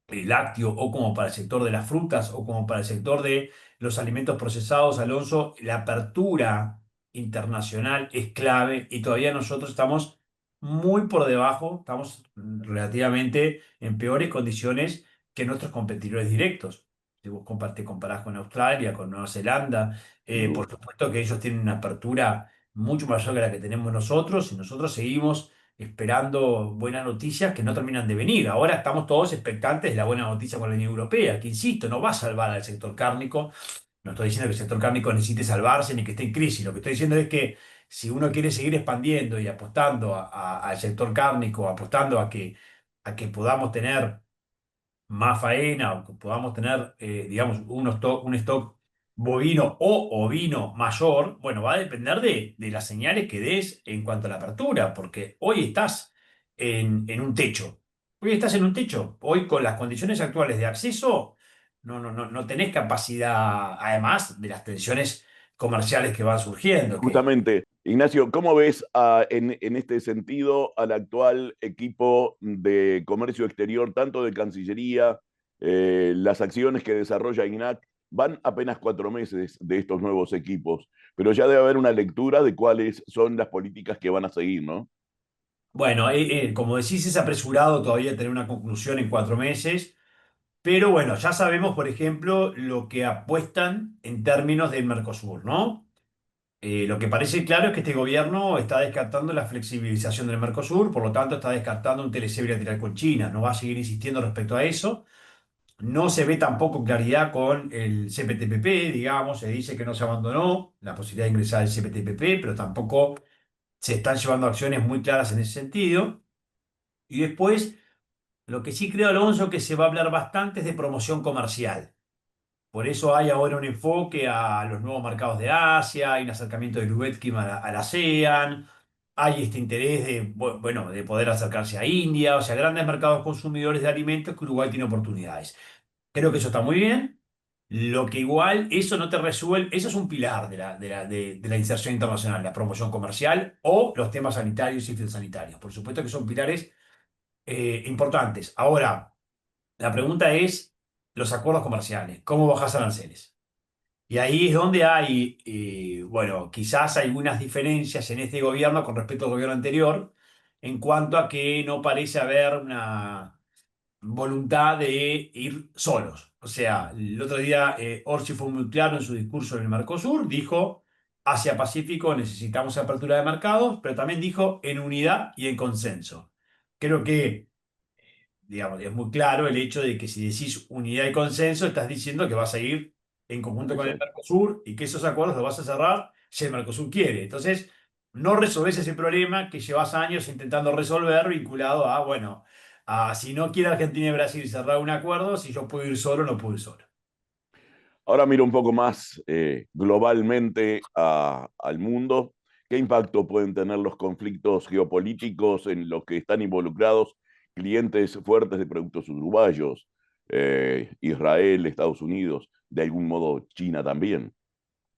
lácteo, o como para el sector de las frutas, o como para el sector de los alimentos procesados, Alonso, la apertura internacional es clave y todavía nosotros estamos muy por debajo, estamos relativamente en peores condiciones que nuestros competidores directos. Si vos te comparás con Australia, con Nueva Zelanda, Sin por duda. supuesto que ellos tienen una apertura mucho mayor que la que tenemos nosotros, y nosotros seguimos esperando buenas noticias que no terminan de venir. Ahora estamos todos expectantes de la buena noticia con la Unión Europea, que insisto, no va a salvar al sector cárnico. No estoy diciendo que el sector cárnico necesite salvarse ni que esté en crisis. Lo que estoy diciendo es que si uno quiere seguir expandiendo y apostando al sector cárnico, apostando a que podamos tener más faena o que podamos tener, digamos, un stock bovino o ovino mayor, bueno, va a depender de las señales que des en cuanto a la apertura, porque hoy estás en un techo. Hoy estás en un techo. Hoy, con las condiciones actuales de acceso, no tenés capacidad, además de las tensiones comerciales que van surgiendo, que Justamente, Ignacio, ¿cómo ves en este sentido al actual equipo de comercio exterior, tanto de Cancillería, las acciones que desarrolla INAC? Van apenas 4 meses de estos nuevos equipos, pero ya debe haber una lectura de cuáles son las políticas que van a seguir, ¿no? bueno, como decís, es apresurado todavía tener una conclusión en 4 meses. Pero bueno, ya sabemos, por ejemplo, lo que apuestan en términos del Mercosur, ¿no? Lo que parece claro es que este gobierno está descartando la flexibilización del Mercosur, por lo tanto está descartando un TLC bilateral con China. No va a seguir insistiendo respecto a eso. No se ve tampoco claridad con el CPTPP, digamos, se dice que no se abandonó la posibilidad de ingresar al CPTPP, pero tampoco se están llevando acciones muy claras en ese sentido. Y después, lo que sí creo, Alonso, que se va a hablar bastante es de promoción comercial. Por eso hay ahora un enfoque a los nuevos mercados de Asia, hay un acercamiento de Lubetkin a la ASEAN, hay este interés de, bueno, de poder acercarse a India, o sea, grandes mercados consumidores de alimentos que Uruguay tiene oportunidades. Creo que eso está muy bien. Lo que igual, eso no te resuelve, eso es un pilar de la inserción internacional, la promoción comercial o los temas sanitarios y fitosanitarios. Por supuesto que son pilares importantes. Ahora, la pregunta es los acuerdos comerciales, ¿cómo bajas aranceles? Y ahí es donde hay, bueno, quizás algunas diferencias en este gobierno con respecto al gobierno anterior, en cuanto a que no parece haber una voluntad de ir solos. O sea, el otro día Orsi fue muy claro en su discurso en el Mercosur, dijo, Asia-Pacífico necesitamos apertura de mercados, pero también dijo en unidad y en consenso. Creo que digamos, es muy claro el hecho de que si decís unidad y consenso, estás diciendo que vas a ir en conjunto con el Exacto. Mercosur y que esos acuerdos los vas a cerrar si el Mercosur quiere. Entonces, no resolvés ese problema que llevas años intentando resolver vinculado a, bueno, a si no quiere Argentina y Brasil cerrar un acuerdo, si yo puedo ir solo o no puedo ir solo. Ahora miro un poco más globalmente al mundo. ¿Qué impacto pueden tener los conflictos geopolíticos en los que están involucrados clientes fuertes de productos uruguayos? Israel, Estados Unidos, de algún modo China también.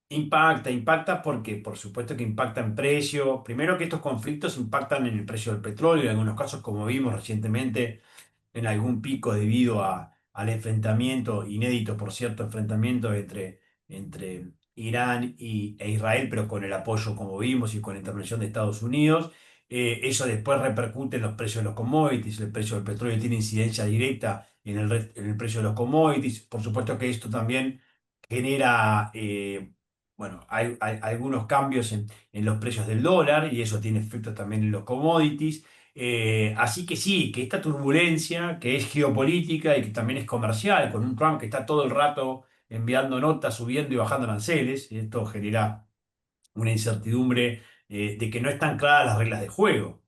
Impacta porque por supuesto que impacta en precio. Primero que estos conflictos impactan en el precio del petróleo, en algunos casos como vimos recientemente en algún pico debido al enfrentamiento, inédito por cierto, enfrentamiento entre Irán e Israel, pero con el apoyo, como vimos, y con la intervención de Estados Unidos. Eso después repercute en los precios de los commodities, el precio del petróleo tiene incidencia directa en el precio de los commodities. Por supuesto que esto también genera, bueno, hay algunos cambios en los precios del dólar y eso tiene efecto también en los commodities. Así que sí, que esta turbulencia, que es geopolítica y que también es comercial, con un Trump que está todo el rato enviando notas, subiendo y bajando aranceles, y esto genera una incertidumbre de que no están claras las reglas de juego,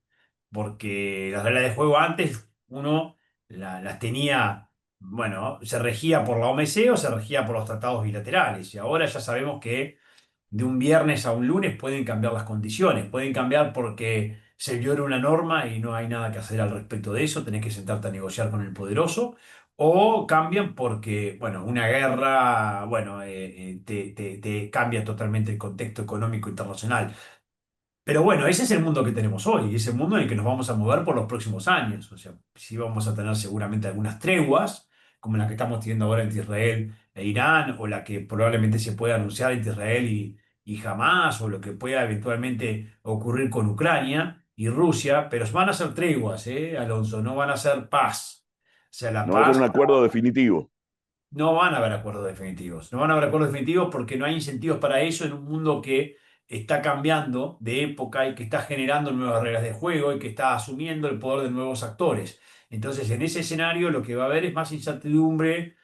porque las reglas de juego antes uno las tenía, bueno, se regía por la OMC o se regía por los tratados bilaterales, y ahora ya sabemos que de un viernes a un lunes pueden cambiar las condiciones, pueden cambiar porque se viola una norma y no hay nada que hacer al respecto de eso, tenés que sentarte a negociar con el poderoso, o cambian porque, bueno, una guerra, bueno, te cambia totalmente el contexto económico internacional. Pero bueno, ese es el mundo que tenemos hoy, y es el mundo en el que nos vamos a mover por los próximos años. O sea, sí vamos a tener seguramente algunas treguas, como la que estamos teniendo ahora entre Israel e Irán, o la que probablemente se pueda anunciar entre Israel y Hamás, o lo que pueda eventualmente ocurrir con Ucrania y Rusia, pero van a ser treguas, Alonso? No van a ser paz. O sea, la No va a ser paz un acuerdo definitivo. no van a haber acuerdos definitivos. No van a haber acuerdos definitivos porque no hay incentivos para eso en un mundo que está cambiando de época y que está generando nuevas reglas de juego y que está asumiendo el poder de nuevos actores. Entonces, en ese escenario lo que va a haber es más incertidumbre,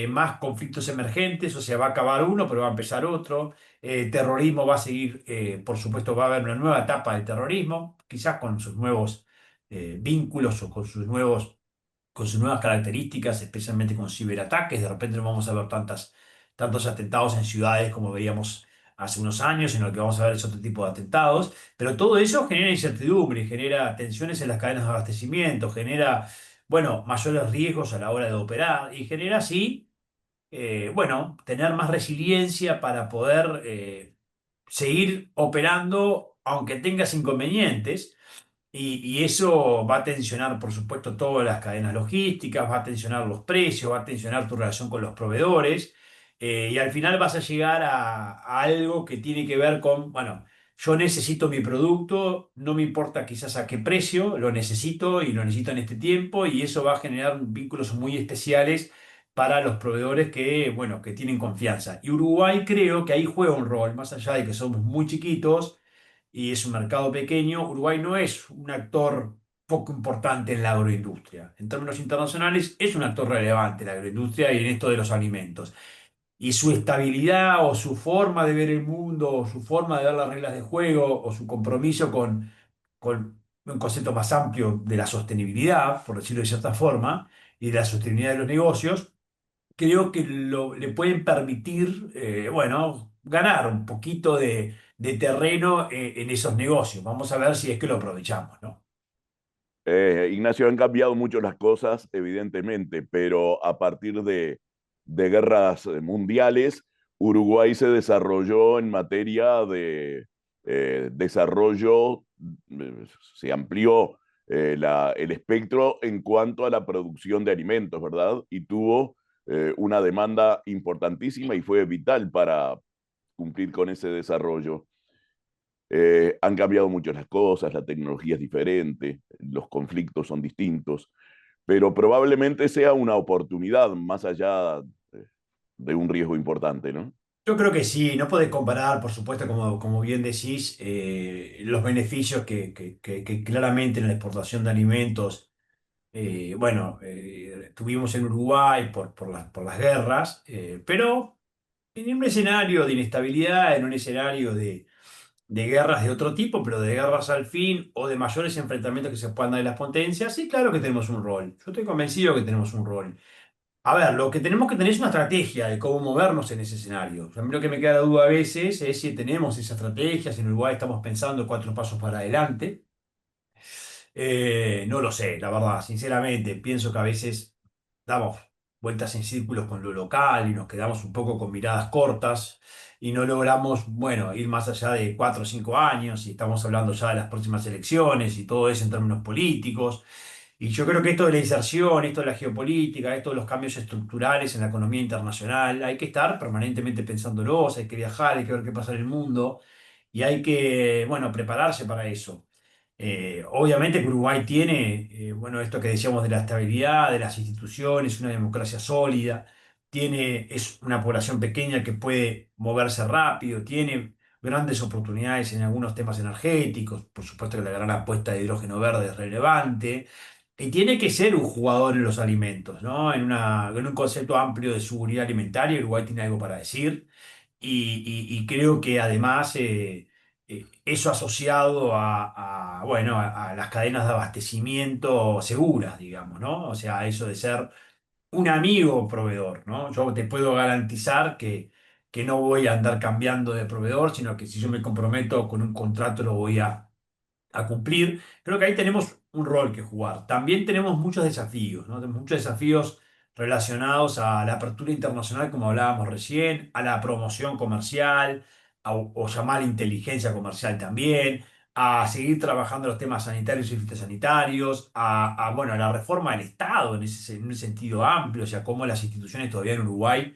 más conflictos emergentes, o sea, va a acabar uno, pero va a empezar otro. Terrorismo va a seguir, por supuesto, va a haber una nueva etapa de terrorismo, quizás con sus nuevos vínculos o con sus nuevas características, especialmente con ciberataques. De repente no vamos a ver tantos atentados en ciudades como veíamos hace unos años, en lo que vamos a ver es otro tipo de atentados, pero todo eso genera incertidumbre, genera tensiones en las cadenas de abastecimiento, genera, bueno, mayores riesgos a la hora de operar y genera así, bueno, tener más resiliencia para poder seguir operando aunque tengas inconvenientes. Y eso va a tensionar, por supuesto, todas las cadenas logísticas, va a tensionar los precios, va a tensionar tu relación con los proveedores, y al final vas a llegar a algo que tiene que ver con, bueno, yo necesito mi producto, no me importa quizás a qué precio, lo necesito y lo necesito en este tiempo, y eso va a generar vínculos muy especiales para los proveedores que, bueno, que tienen confianza. Y Uruguay creo que ahí juega un rol, más allá de que somos muy chiquitos y es un mercado pequeño, Uruguay no es un actor poco importante en la agroindustria. En términos internacionales, es un actor relevante en la agroindustria y en esto de los alimentos. Y su estabilidad o su forma de ver el mundo, o su forma de ver las reglas de juego, o su compromiso con un concepto más amplio de la sostenibilidad, por decirlo de cierta forma, y de la sostenibilidad de los negocios, creo que le pueden permitir, bueno, ganar un poquito de terreno en esos negocios. Vamos a ver si es que lo aprovechamos, ¿no? Ignacio, han cambiado mucho las cosas, evidentemente, pero a partir de guerras mundiales, Uruguay se desarrolló en materia de desarrollo, se amplió el espectro en cuanto a la producción de alimentos, ¿verdad? Y tuvo una demanda importantísima y fue vital para cumplir con ese desarrollo. Han cambiado mucho las cosas, la tecnología es diferente, los conflictos son distintos, pero probablemente sea una oportunidad más allá de un riesgo importante, ¿no? Yo creo que sí, no podés comparar, por supuesto, como bien decís, los beneficios que claramente en la exportación de alimentos, bueno, tuvimos en Uruguay por las guerras, pero en un escenario de inestabilidad, en un escenario de guerras de otro tipo, pero de guerras al fin o de mayores enfrentamientos que se puedan dar en las potencias, sí, claro que tenemos un rol. Yo estoy convencido que tenemos un rol. A ver, lo que tenemos que tener es una estrategia de cómo movernos en ese escenario. A mí lo que me queda duda a veces es si tenemos esa estrategia, si en Uruguay estamos pensando 4 pasos para adelante. No lo sé, la verdad, sinceramente, pienso que a veces damos vueltas en círculos con lo local y nos quedamos un poco con miradas cortas y no logramos, bueno, ir más allá de 4 o 5 años y estamos hablando ya de las próximas elecciones y todo eso en términos políticos. Y yo creo que esto de la inserción, esto de la geopolítica, esto de los cambios estructurales en la economía internacional, hay que estar permanentemente pensándolos, hay que viajar, hay que ver qué pasa en el mundo y hay que, bueno, prepararse para eso. Obviamente que Uruguay tiene, bueno, esto que decíamos de la estabilidad, de las instituciones, una democracia sólida, es una población pequeña que puede moverse rápido, tiene grandes oportunidades en algunos temas energéticos, por supuesto que la gran apuesta de hidrógeno verde es relevante, y tiene que ser un jugador en los alimentos, ¿no? En un concepto amplio de seguridad alimentaria, Uruguay tiene algo para decir, y creo que además eso asociado bueno, a las cadenas de abastecimiento seguras, digamos, ¿no? O sea, eso de ser un amigo proveedor, ¿no? Yo te puedo garantizar que no voy a andar cambiando de proveedor, sino que si yo me comprometo con un contrato lo voy a cumplir. Creo que ahí tenemos un rol que jugar. También tenemos muchos desafíos, ¿no? Tenemos muchos desafíos relacionados a la apertura internacional, como hablábamos recién, a la promoción comercial, o llamar inteligencia comercial también, a seguir trabajando los temas sanitarios y fitosanitarios, bueno, a la reforma del Estado en un sentido amplio, o sea, cómo las instituciones todavía en Uruguay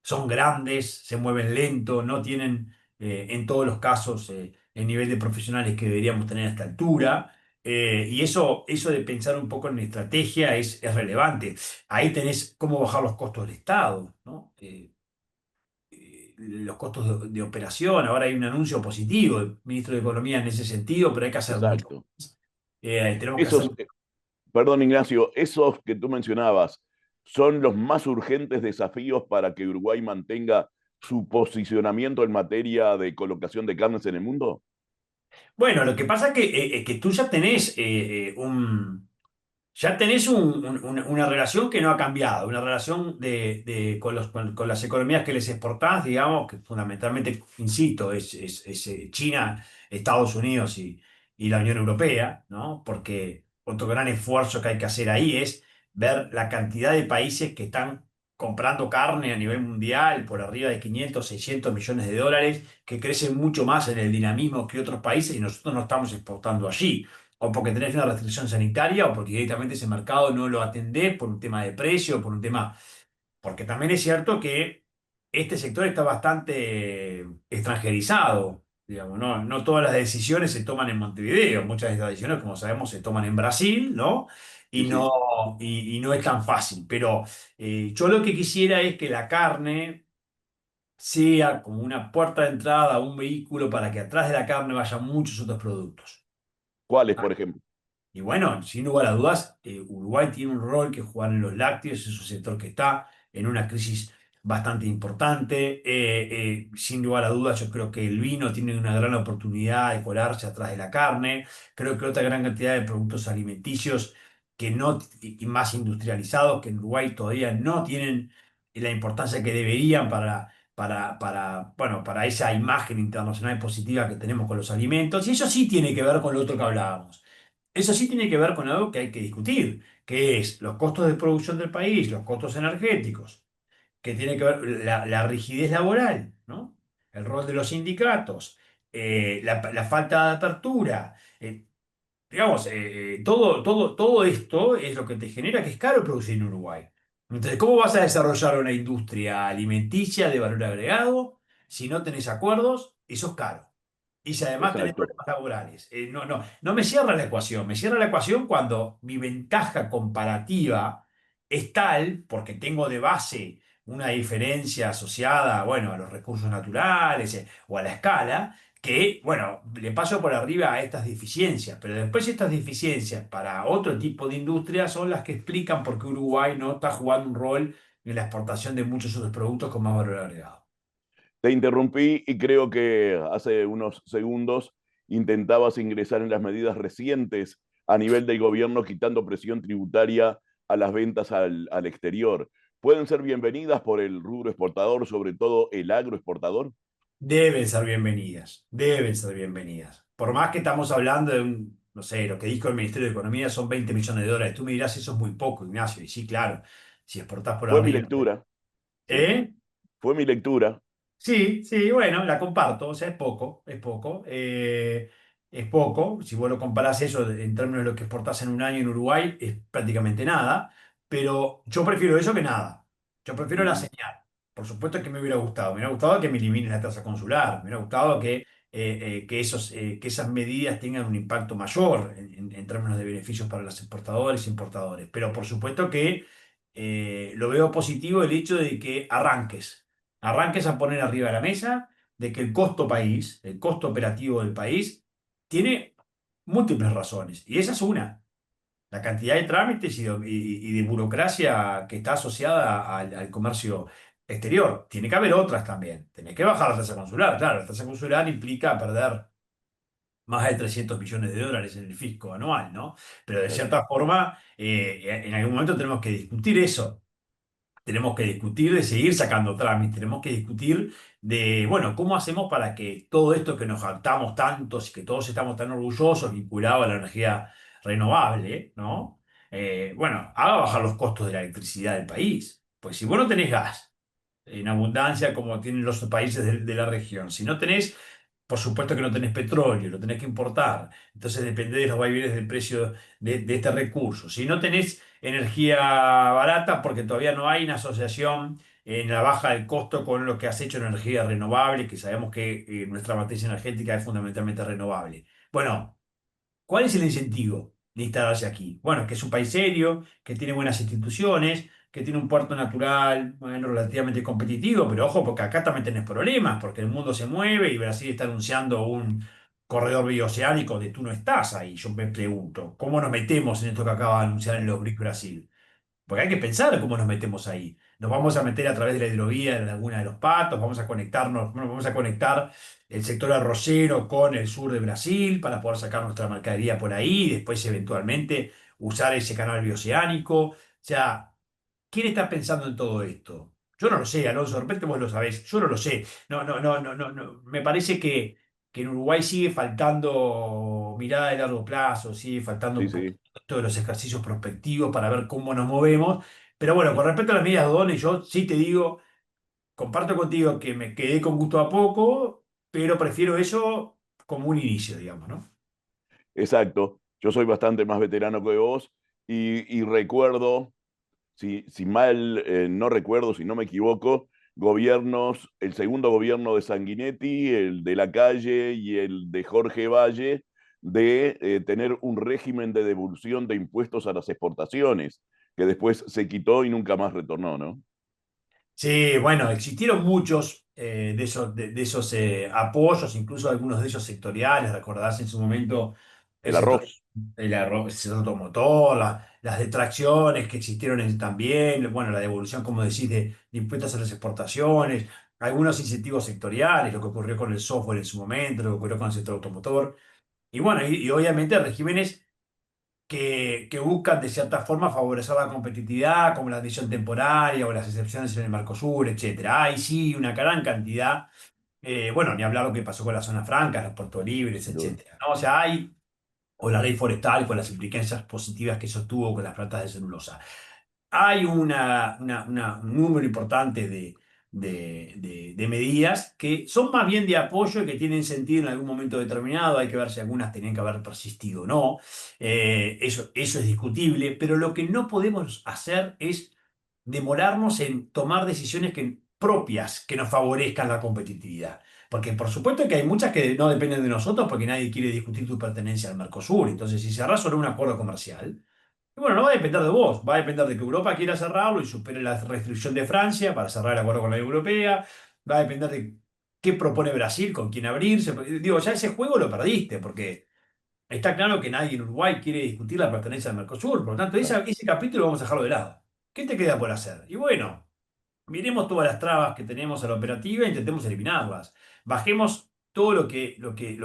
son grandes, se mueven lento, no tienen en todos los casos el nivel de profesionales que deberíamos tener a esta altura. Y eso de pensar un poco en estrategia es relevante. Ahí tenés cómo bajar los costos del Estado, ¿no? Los costos de operación. Ahora hay un anuncio positivo del ministro de Economía en ese sentido, pero hay que hacer mucho Exacto. más. Tenemos que hacer. Esos, perdón, Ignacio, esos que tú mencionabas son los más urgentes desafíos para que Uruguay mantenga su posicionamiento en materia de colocación de carnes en el mundo. Bueno, lo que pasa es que tú ya tenés una relación que no ha cambiado, una relación con las economías que les exportás, digamos, que fundamentalmente, insisto, es China, Estados Unidos y la Unión Europea, ¿no? Porque otro gran esfuerzo que hay que hacer ahí es ver la cantidad de países que están comprando carne a nivel mundial por arriba de 500, 600 millones de dólares, que crecen mucho más en el dinamismo que otros países y nosotros no estamos exportando allí o porque tenés una restricción sanitaria, o porque directamente ese mercado no lo atendés por un tema de precio, por un tema. Porque también es cierto que este sector está bastante extranjerizado. Digamos, ¿no? No todas las decisiones se toman en Montevideo, muchas de estas decisiones, como sabemos, se toman en Brasil, ¿no? Sí, Y no, sí. y no es tan fácil. Pero yo lo que quisiera es que la carne sea como una puerta de entrada a un vehículo para que atrás de la carne vayan muchos otros productos. ¿Cuáles, por ejemplo? Y bueno, sin lugar a dudas, Uruguay tiene un rol que jugar en los lácteos, es un sector que está en una crisis bastante importante. Sin lugar a dudas, yo creo que el vino tiene una gran oportunidad de colarse atrás de la carne. Creo que otra gran cantidad de productos alimenticios que no, y más industrializados, que en Uruguay todavía no tienen la importancia que deberían bueno, para esa imagen internacional positiva que tenemos con los alimentos. Y eso sí tiene que ver con lo otro que hablábamos. Eso sí tiene que ver con algo que hay que discutir, que es los costos de producción del país, los costos energéticos, que tiene que ver la rigidez laboral, ¿no? El rol de los sindicatos, la falta de apertura. Digamos, todo esto es lo que te genera que es caro producir en Uruguay. Entonces, ¿cómo vas a desarrollar una industria alimenticia de valor agregado si no tenés acuerdos? Eso es caro. Y si además tenés Exacto. problemas laborales. No me cierra la ecuación. Me cierra la ecuación cuando mi ventaja comparativa es tal, porque tengo de base una diferencia asociada, bueno, a los recursos naturales, o a la escala, que, bueno, le paso por arriba a estas deficiencias, pero después estas deficiencias para otro tipo de industria son las que explican por qué Uruguay no está jugando un rol en la exportación de muchos otros productos con más valor agregado. Te interrumpí y creo que hace unos segundos intentabas ingresar en las medidas recientes a nivel del gobierno quitando presión tributaria a las ventas al exterior. ¿Pueden ser bienvenidas por el rubro exportador, sobre todo el agroexportador? Deben ser bienvenidas, deben ser bienvenidas. Por más que estamos hablando de no sé, lo que dijo el Ministerio de Economía son 20 millones de dólares. Tú me dirás, eso es muy poco, Ignacio. Y sí, claro, si exportás por Fue mi arriba. lectura, sí, ¿Eh? fue mi lectura. Sí, sí, bueno, la comparto, o sea, es poco, es poco. Si vos lo comparás eso en términos de lo que exportás en un año en Uruguay, es prácticamente nada, pero yo prefiero eso que nada. Yo prefiero la Ujú. señal. Por supuesto que me hubiera gustado que me eliminen la tasa consular, me hubiera gustado que esas medidas tengan un impacto mayor en términos de beneficios para los exportadores e importadores, pero por supuesto que lo veo positivo el hecho de que arranques a poner arriba de la mesa de que el costo país, el costo operativo del país, tiene múltiples razones. Y esa es una. La cantidad de trámites y de burocracia que está asociada al comercio exterior. Tiene que haber otras también. Tenés que bajar la tasa consular. Claro, la tasa consular implica perder más de 300 millones de dólares en el fisco anual, ¿no? Pero de Exacto. cierta forma, en algún momento tenemos que discutir eso. Tenemos que discutir de seguir sacando trámites, tenemos que discutir de, bueno, cómo hacemos para que todo esto que nos jactamos tantos y que todos estamos tan orgullosos vinculado a la energía renovable, ¿no? Bueno, haga bajar los costos de la electricidad del país. Pues si vos no tenés gas en abundancia como tienen los países de la región, si no tenés, por supuesto que no tenés petróleo, lo tenés que importar. Entonces depende de los vaivenes del precio de este recurso. Si no tenés energía barata, porque todavía no hay una asociación en la baja del costo con lo que has hecho en energía renovable, que sabemos que nuestra matriz energética es fundamentalmente renovable. Bueno, ¿cuál es el incentivo de instalarse aquí? Bueno, que es un país serio, que tiene buenas instituciones, que tiene un puerto natural, bueno, relativamente competitivo, pero ojo, porque acá también tenés problemas, porque el mundo se mueve y Brasil está anunciando un corredor bioceánico donde tú no estás ahí. Yo me pregunto, ¿cómo nos metemos en esto que acaba de anunciar en los BRICS Brasil? Porque hay que pensar cómo nos metemos ahí. Nos vamos a meter a través de la hidrovía de la Laguna de los Patos, vamos a conectarnos, bueno, vamos a conectar el sector arrocero con el sur de Brasil para poder sacar nuestra mercadería por ahí y después eventualmente usar ese canal bioceánico. O sea, ¿quién está pensando en todo esto? Yo no lo sé, Alonso, de repente vos lo sabés, yo no lo sé. No. Me parece que en Uruguay sigue faltando mirada de largo plazo, sigue faltando Sí, un sí. poquito de los ejercicios prospectivos para ver cómo nos movemos. Pero bueno, con respecto a las medidas de O'Donnell, yo sí te digo, comparto contigo que me quedé con gusto a poco, pero prefiero eso como un inicio, digamos, ¿no? Exacto. Yo soy bastante más veterano que vos y recuerdo, si mal no recuerdo, si no me equivoco, gobiernos, el segundo gobierno de Sanguinetti, el de Lacalle y el de Jorge Valle, de tener un régimen de devolución de impuestos a las exportaciones, que después se quitó y nunca más retornó, ¿no? Sí, bueno, existieron muchos de esos apoyos, incluso algunos de ellos sectoriales. Recordás en su momento el El sector, arroz, el sector automotor, las detracciones que existieron también, bueno, la devolución, como decís, de impuestos a las exportaciones, algunos incentivos sectoriales, lo que ocurrió con el software en su momento, lo que ocurrió con el sector automotor, y bueno, y obviamente regímenes que buscan de cierta forma favorecer la competitividad, como la admisión temporaria o las excepciones en el Mercosur, etcétera. Hay sí una gran cantidad, bueno, ni hablar lo que pasó con las zonas francas, los puertos libres, sin duda. etcétera, ¿no? O sea, hay, o la ley forestal con las implicancias positivas que eso tuvo con las plantas de celulosa. Hay un número importante de medidas que son más bien de apoyo y que tienen sentido en algún momento determinado. Hay que ver si algunas tenían que haber persistido o no. Eso es discutible, pero lo que no podemos hacer es demorarnos en tomar decisiones propias que nos favorezcan la competitividad. Porque por supuesto que hay muchas que no dependen de nosotros porque nadie quiere discutir tu pertenencia al Mercosur. Entonces, si cerrás sobre un acuerdo comercial, y bueno, no va a depender de vos, va a depender de que Europa quiera cerrarlo y supere la restricción de Francia para cerrar el acuerdo con la Unión Europea, va a depender de qué propone Brasil, con quién abrirse. Digo, ya ese juego lo perdiste, porque está claro que nadie en Uruguay quiere discutir la pertenencia al Mercosur, por lo tanto, ese capítulo vamos a dejarlo de lado. ¿Qué te queda por hacer? Y bueno, miremos todas las trabas que tenemos a la operativa e intentemos eliminarlas. Bajemos todo lo que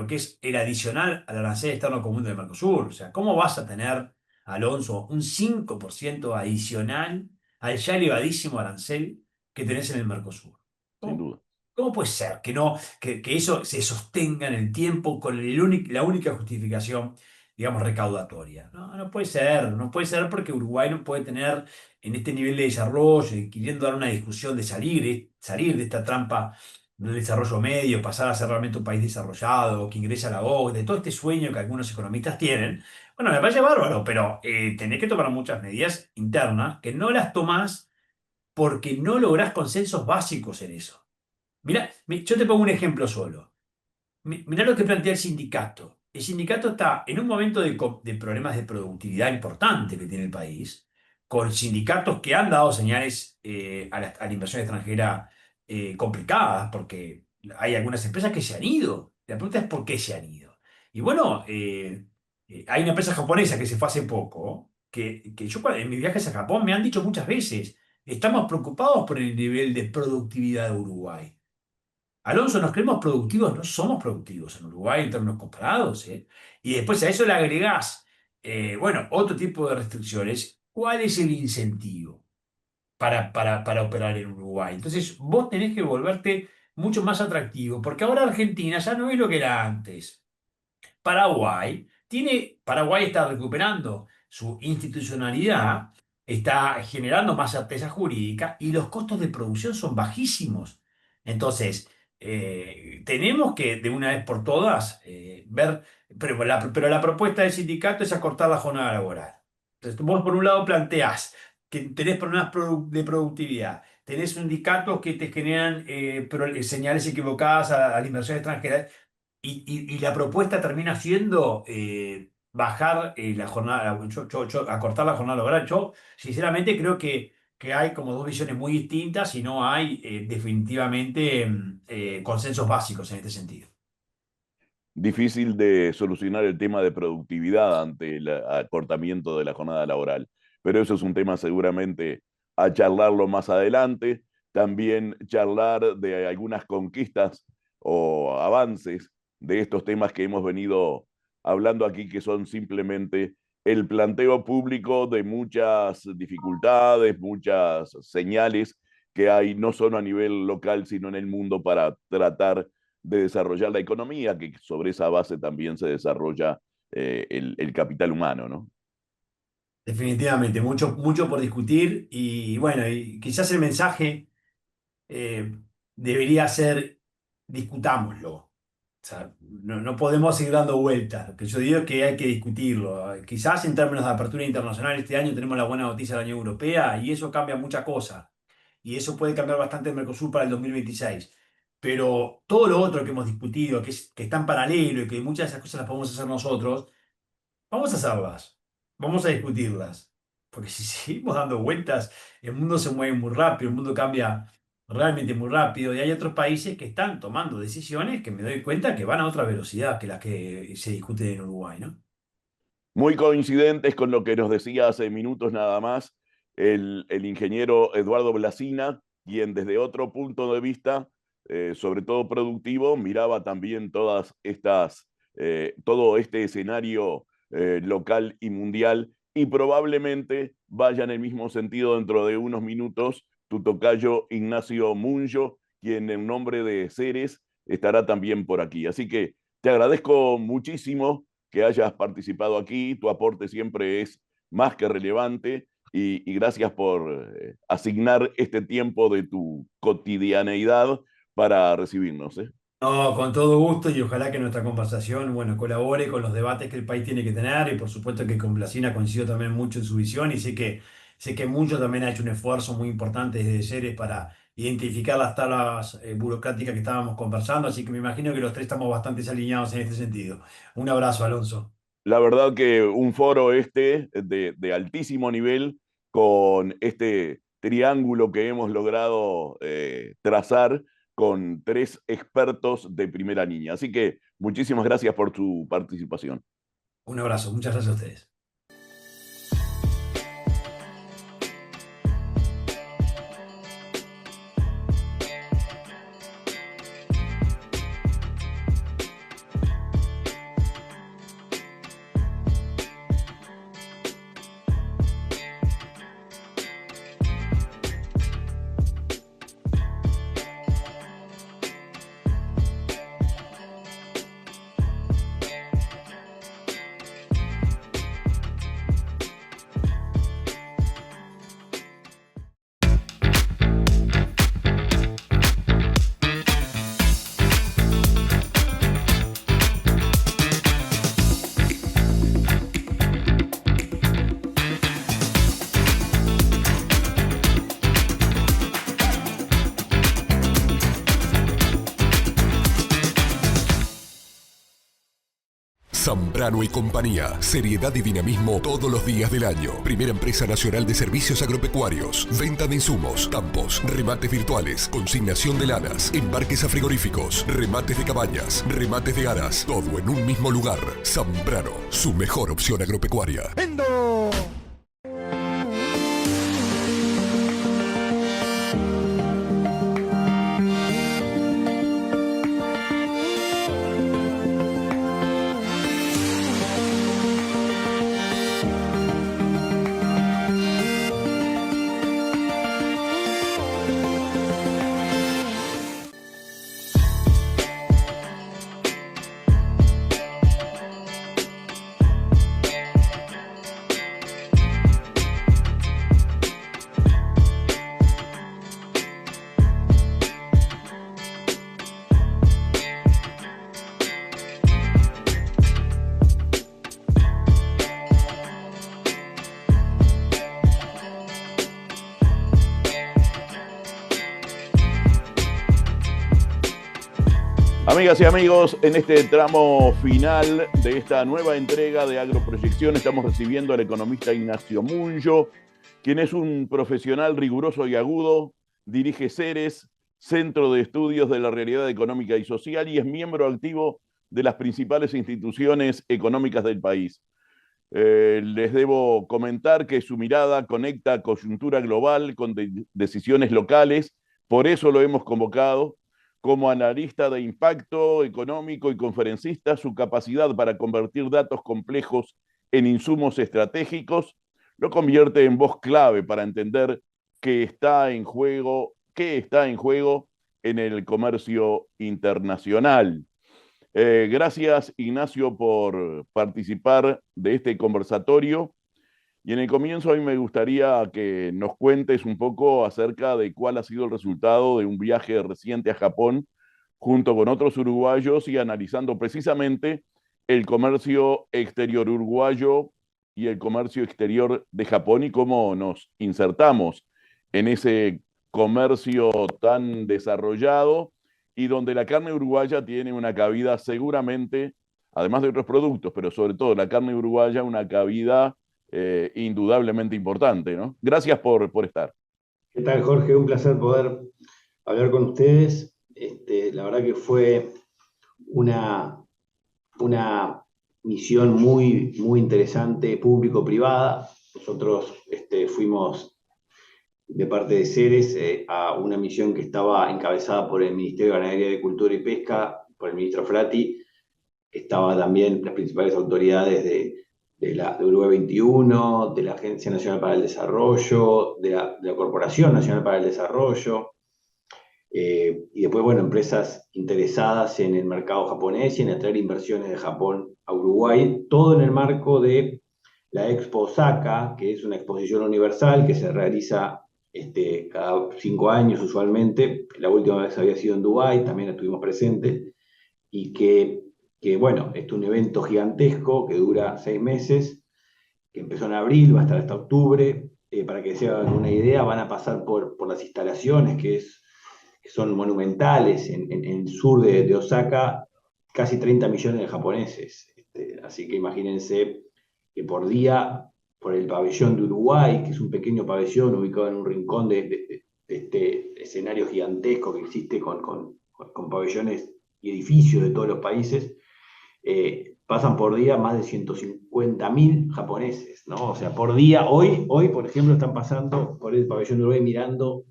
es el adicional al arancel externo común del Mercosur. O sea, ¿cómo vas a tener, Alonso, un 5% adicional al ya elevadísimo arancel que tenés en el Mercosur? Sin ¿Cómo, duda. cómo puede ser que, no, que eso se sostenga en el tiempo con la única justificación, digamos, recaudatoria? No, no puede ser, no puede ser porque Uruguay no puede tener en este nivel de desarrollo y queriendo dar una discusión de salir de esta trampa del desarrollo medio, pasar a ser realmente un país desarrollado, que ingresa a la OCDE, de todo este sueño que algunos economistas tienen, bueno, me parece bárbaro, pero tenés que tomar muchas medidas internas que no las tomás porque no lográs consensos básicos en eso. Mirá, yo te pongo un ejemplo solo. Mirá lo que plantea el sindicato. El sindicato está en un momento de problemas de productividad importante que tiene el país, con sindicatos que han dado señales a la inversión extranjera complicadas, porque hay algunas empresas que se han ido. La pregunta es por qué se han ido. Y bueno, hay una empresa japonesa que se fue hace poco, que yo en mis viajes a Japón me han dicho muchas veces, estamos preocupados por el nivel de productividad de Uruguay. Alonso, nos creemos productivos, no somos productivos en Uruguay en términos comparados, ¿eh? Y después a eso le agregás, bueno, otro tipo de restricciones. ¿Cuál es el incentivo para operar en Uruguay? Entonces, vos tenés que volverte mucho más atractivo, porque ahora Argentina ya no es lo que era antes. Paraguay está recuperando su institucionalidad, está generando más certeza jurídica y los costos de producción son bajísimos. Entonces, tenemos que de una vez por todas ver, pero la propuesta del sindicato es acortar la jornada laboral. Entonces, vos por un lado planteás que tenés problemas de productividad, tenés sindicatos que te generan señales equivocadas a la inversión extranjera. Y la propuesta termina siendo bajar la jornada, acortar la jornada laboral. Yo, sinceramente, creo que hay como dos visiones muy distintas y no hay definitivamente consensos básicos en este sentido. Difícil de solucionar el tema de productividad ante el acortamiento de la jornada laboral, pero eso es un tema seguramente a charlarlo más adelante. También charlar de algunas conquistas o avances de estos temas que hemos venido hablando aquí, que son simplemente el planteo público de muchas dificultades, muchas señales que hay no solo a nivel local, sino en el mundo para tratar de desarrollar la economía, que sobre esa base también se desarrolla el capital humano, ¿no? Definitivamente, mucho, mucho por discutir y bueno, y quizás el mensaje eh, debería ser discutámoslo. O sea, no podemos seguir dando vueltas. Lo que yo digo es que hay que discutirlo. Quizás en términos de apertura internacional este año tenemos la buena noticia de la Unión Europea y eso cambia muchas cosas. Y eso puede cambiar bastante el Mercosur para el 2026. Pero todo lo otro que hemos discutido, que está en paralelo y que muchas de esas cosas las podemos hacer nosotros, vamos a hacerlas, vamos a discutirlas, porque si seguimos dando vueltas, el mundo se mueve muy rápido, el mundo cambia realmente muy rápido y hay otros países que están tomando decisiones que me doy cuenta que van a otra velocidad que las que se discuten en Uruguay, ¿no? Muy coincidentes con lo que nos decía hace minutos nada más el ingeniero Eduardo Blasina, quien desde otro punto de vista, sobre todo productivo, miraba también todas estas, todo este escenario local y mundial, y probablemente vaya en el mismo sentido dentro de unos minutos tu tocayo Ignacio Munjo, quien en nombre de Ceres estará también por aquí. Así que te agradezco muchísimo que hayas participado aquí, tu aporte siempre es más que relevante y gracias por asignar este tiempo de tu cotidianeidad para recibirnos. No, con todo gusto y ojalá que nuestra conversación, bueno, colabore con los debates que el país tiene que tener y por supuesto que con Blasina coincido también mucho en su visión y sé que mucho también ha hecho un esfuerzo muy importante desde Ceres para identificar las tablas burocráticas que estábamos conversando, así que me imagino que los tres estamos bastante alineados en este sentido. Un abrazo, Alonso. La verdad que un foro de altísimo nivel con este triángulo que hemos logrado trazar con tres expertos de primera línea. Así que muchísimas gracias por tu participación. Un abrazo, muchas gracias a ustedes. Zambrano y compañía. Seriedad y dinamismo todos los días del año. Primera empresa nacional de servicios agropecuarios. Venta de insumos, campos, remates virtuales, consignación de lanas, embarques a frigoríficos, remates de cabañas, remates de aras. Todo en un mismo lugar. Zambrano, su mejor opción agropecuaria. ¡Vendo! Amigas y amigos, en este tramo final de esta nueva entrega de Agroproyección estamos recibiendo al economista Ignacio Munjo, quien es un profesional riguroso y agudo, dirige Ceres, Centro de Estudios de la Realidad Económica y Social, y es miembro activo de las principales instituciones económicas del país. Les debo comentar que su mirada conecta coyuntura global con decisiones locales, por eso lo hemos convocado. Como analista de impacto económico y conferencista, su capacidad para convertir datos complejos en insumos estratégicos lo convierte en voz clave para entender qué está en juego en el comercio internacional. Gracias, Ignacio, por participar de este conversatorio. Y en el comienzo a mí me gustaría que nos cuentes un poco acerca de cuál ha sido el resultado de un viaje reciente a Japón junto con otros uruguayos y analizando precisamente el comercio exterior uruguayo y el comercio exterior de Japón y cómo nos insertamos en ese comercio tan desarrollado y donde la carne uruguaya tiene una cabida seguramente, además de otros productos, pero sobre todo la carne uruguaya, una cabida indudablemente importante, ¿no? Gracias por estar. ¿Qué tal, Jorge? Un placer poder hablar con ustedes. La verdad que fue una misión muy, muy interesante, público-privada. Nosotros fuimos de parte de Ceres a una misión que estaba encabezada por el Ministerio de Ganadería, Agricultura y Pesca, por el ministro Frati. Estaban también las principales autoridades de Uruguay 21, de la Agencia Nacional para el Desarrollo, de la Corporación Nacional para el Desarrollo, y después, bueno, empresas interesadas en el mercado japonés y en atraer inversiones de Japón a Uruguay, todo en el marco de la Expo Osaka, que es una exposición universal que se realiza cada 5 años usualmente. La última vez había sido en Dubái, también estuvimos presentes, y que bueno, es un evento gigantesco que dura 6 meses, que empezó en abril, va a estar hasta octubre. Para que se hagan una idea, van a pasar por las instalaciones que son monumentales en el sur de Osaka, casi 30 millones de japoneses. Así que imagínense que por día, por el pabellón de Uruguay, que es un pequeño pabellón ubicado en un rincón de este escenario gigantesco que existe con pabellones y edificios de todos los países, pasan por día más de 150.000 japoneses, ¿no? O sea, por día, hoy, por ejemplo, están pasando por el pabellón de Uruguay mirando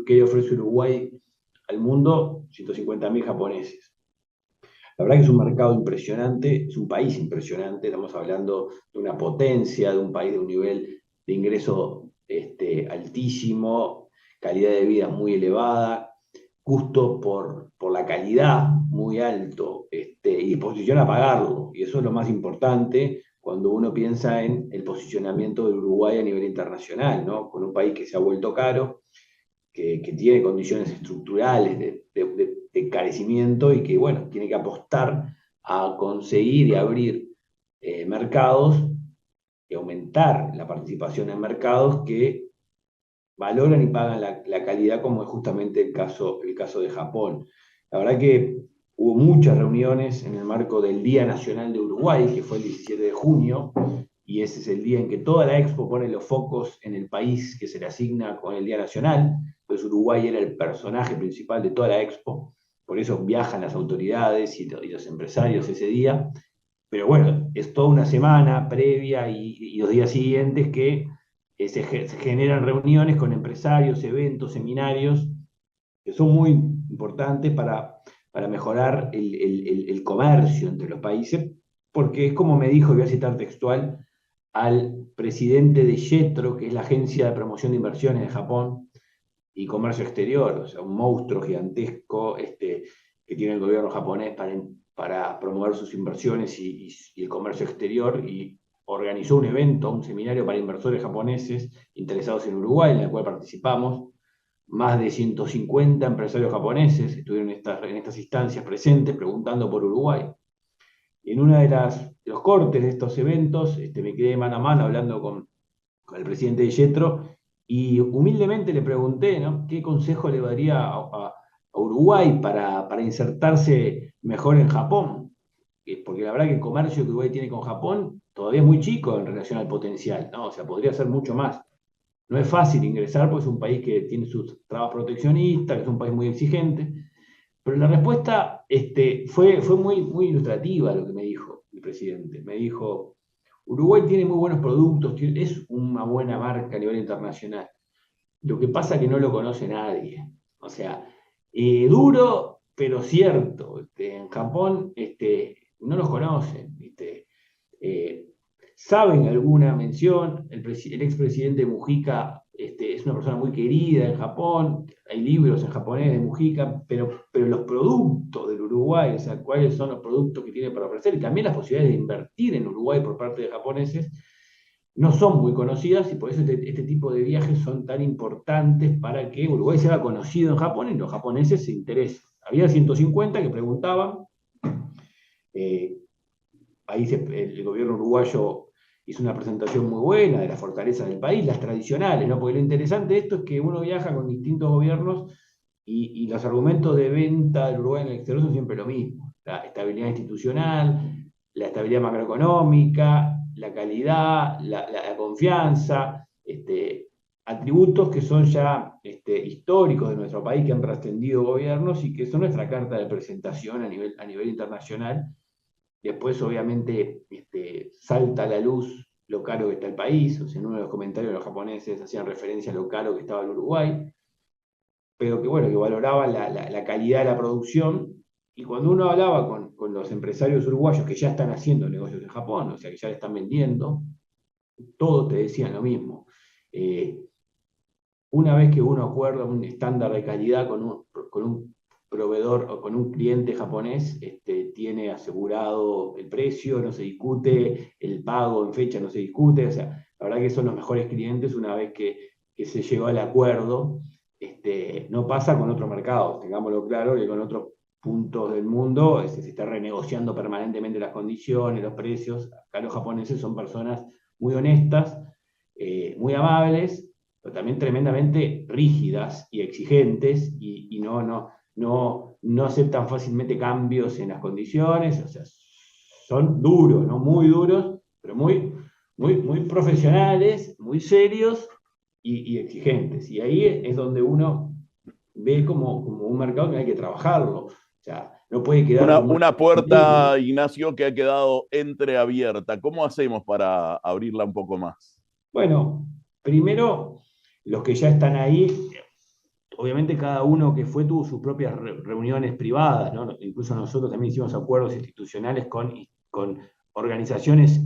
qué ofrece Uruguay al mundo, 150.000 japoneses. La verdad que es un mercado impresionante, es un país impresionante, estamos hablando de una potencia, de un país de un nivel de ingreso altísimo, calidad de vida muy elevada, gusto por la calidad muy alto, y disposición a pagarlo, y eso es lo más importante cuando uno piensa en el posicionamiento de Uruguay a nivel internacional, ¿no? Con un país que se ha vuelto caro, que tiene condiciones estructurales de encarecimiento y que, bueno, tiene que apostar a conseguir y abrir mercados y aumentar la participación en mercados que valoran y pagan la calidad, como es justamente el caso de Japón. La verdad que hubo muchas reuniones en el marco del Día Nacional de Uruguay, que fue el 17 de junio, y ese es el día en que toda la Expo pone los focos en el país que se le asigna con el Día Nacional. Pues Uruguay era el personaje principal de toda la Expo, por eso viajan las autoridades y los empresarios ese día. Pero bueno, es toda una semana previa y los días siguientes que se generan reuniones con empresarios, eventos, seminarios, que son muy importantes para mejorar el comercio entre los países, porque es como me dijo, y voy a citar textual, al presidente de JETRO, que es la Agencia de Promoción de Inversiones de Japón y Comercio Exterior, o sea, un monstruo gigantesco que tiene el gobierno japonés para promover sus inversiones y el comercio exterior, y organizó un evento, un seminario para inversores japoneses interesados en Uruguay, en el cual participamos. Más de 150 empresarios japoneses estuvieron en estas instancias presentes preguntando por Uruguay. Y en uno de los cortes de estos eventos me quedé mano a mano hablando con el presidente de JETRO y humildemente le pregunté, ¿no?, qué consejo le daría a Uruguay para insertarse mejor en Japón. Porque la verdad que el comercio que Uruguay tiene con Japón todavía es muy chico en relación al potencial, ¿no? O sea, podría ser mucho más. No es fácil ingresar porque es un país que tiene sus trabas proteccionistas, que es un país muy exigente, pero la respuesta fue muy, muy ilustrativa lo que me dijo el presidente. Me dijo, Uruguay tiene muy buenos productos, es una buena marca a nivel internacional. Lo que pasa es que no lo conoce nadie. O sea, duro, pero cierto. En Japón no los conocen. Saben alguna mención, el expresidente Mujica es una persona muy querida en Japón, hay libros en japonés de Mujica, pero los productos del Uruguay, o sea, cuáles son los productos que tiene para ofrecer, y también las posibilidades de invertir en Uruguay por parte de japoneses, no son muy conocidas, y por eso este tipo de viajes son tan importantes para que Uruguay sea conocido en Japón y los japoneses se interesen. Había 150 que preguntaban, ahí el gobierno uruguayo hizo una presentación muy buena de las fortalezas del país, las tradicionales, ¿no? Porque lo interesante de esto es que uno viaja con distintos gobiernos y los argumentos de venta del Uruguay en el exterior son siempre lo mismo. La estabilidad institucional, la estabilidad macroeconómica, la calidad, la confianza, atributos que son ya históricos de nuestro país, que han trascendido gobiernos y que son nuestra carta de presentación a nivel internacional. Después, obviamente, salta a la luz lo caro que está el país. O sea, en uno de los comentarios los japoneses hacían referencia a lo caro que estaba el Uruguay, pero que bueno, que valoraban la calidad de la producción. Y cuando uno hablaba con los empresarios uruguayos que ya están haciendo negocios en Japón, o sea, que ya le están vendiendo, todos te decían lo mismo. Una vez que uno acuerda un estándar de calidad con un proveedor o con un cliente japonés, tiene asegurado el precio, no se discute, el pago en fecha no se discute. O sea, la verdad que son los mejores clientes una vez que se llegó al acuerdo. No pasa con otros mercados, tengámoslo claro, que con otros puntos del mundo se está renegociando permanentemente las condiciones, los precios. Acá los japoneses son personas muy honestas, muy amables, pero también tremendamente rígidas y exigentes, y no aceptan fácilmente cambios en las condiciones. O sea, son duros, ¿no? Muy duros, pero muy profesionales, muy serios y exigentes. Y ahí es donde uno ve como un mercado que hay que trabajarlo. O sea, no puede quedar una puerta, Ignacio, que ha quedado entreabierta. ¿Cómo hacemos para abrirla un poco más? Bueno, primero, los que ya están ahí, obviamente cada uno que fue tuvo sus propias reuniones privadas, ¿no? Incluso nosotros también hicimos acuerdos institucionales con organizaciones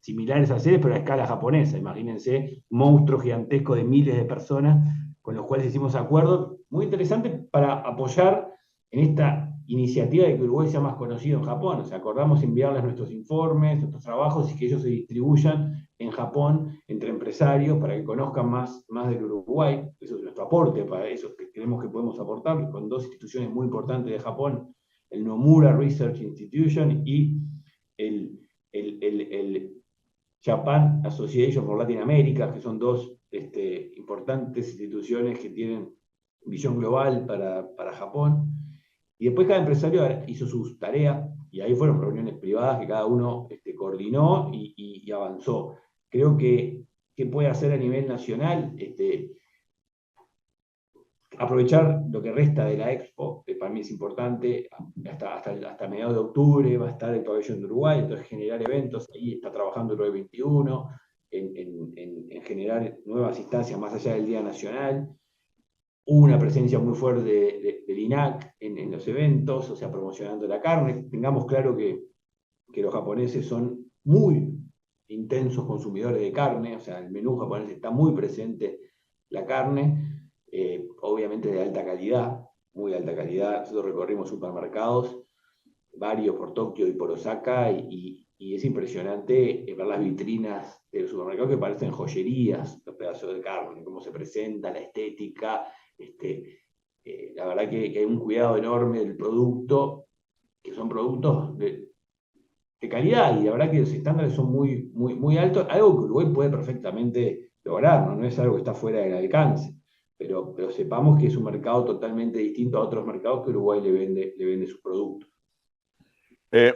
similares a CEDES, pero a escala japonesa. Imagínense, monstruos gigantescos de miles de personas con los cuales hicimos acuerdos, muy interesantes para apoyar en esta iniciativa de que Uruguay sea más conocido en Japón. O sea, acordamos enviarles nuestros informes, nuestros trabajos, y que ellos se distribuyan en Japón entre empresarios para que conozcan más del Uruguay. Eso es nuestro aporte para eso, que creemos que podemos aportar con dos instituciones muy importantes de Japón, el Nomura Research Institution y el Japan Association for Latin America, que son dos importantes instituciones que tienen visión global para Japón. Y después cada empresario hizo sus tareas, y ahí fueron reuniones privadas que cada uno coordinó y avanzó. Creo que puede hacer a nivel nacional, aprovechar lo que resta de la Expo, que para mí es importante. Hasta mediados de octubre va a estar el pabellón de Uruguay, entonces generar eventos. Ahí está trabajando Uruguay 21 en generar nuevas instancias más allá del Día Nacional. Hubo una presencia muy fuerte del INAC en los eventos, o sea, promocionando la carne. Tengamos claro que los japoneses son muy intensos consumidores de carne, o sea, el menú japonés está muy presente la carne, obviamente de alta calidad, muy alta calidad. Nosotros recorrimos supermercados, varios por Tokio y por Osaka, y es impresionante ver las vitrinas de los supermercados que parecen joyerías, los pedazos de carne, cómo se presenta, la estética. La verdad que hay un cuidado enorme del producto, que son productos de calidad, y la verdad que los estándares son muy altos, algo que Uruguay puede perfectamente lograr, no es algo que está fuera del alcance, pero sepamos que es un mercado totalmente distinto a otros mercados que Uruguay le vende sus productos.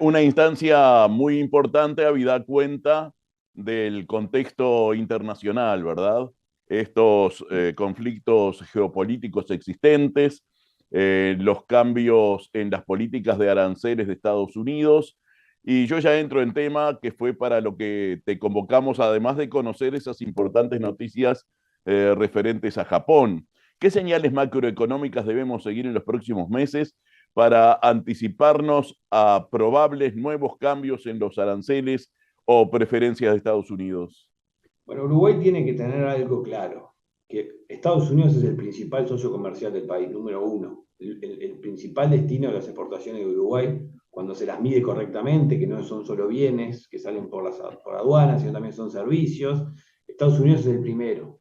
Una instancia muy importante, habida cuenta del contexto internacional, ¿verdad? Estos conflictos geopolíticos existentes, los cambios en las políticas de aranceles de Estados Unidos. Y yo ya entro en tema, que fue para lo que te convocamos, además de conocer esas importantes noticias referentes a Japón. ¿Qué señales macroeconómicas debemos seguir en los próximos meses para anticiparnos a probables nuevos cambios en los aranceles o preferencias de Estados Unidos? Bueno, Uruguay tiene que tener algo claro, que Estados Unidos es el principal socio comercial del país, número uno. El principal destino de las exportaciones de Uruguay, cuando se las mide correctamente, que no son solo bienes que salen por aduanas, sino también son servicios. Estados Unidos es el primero.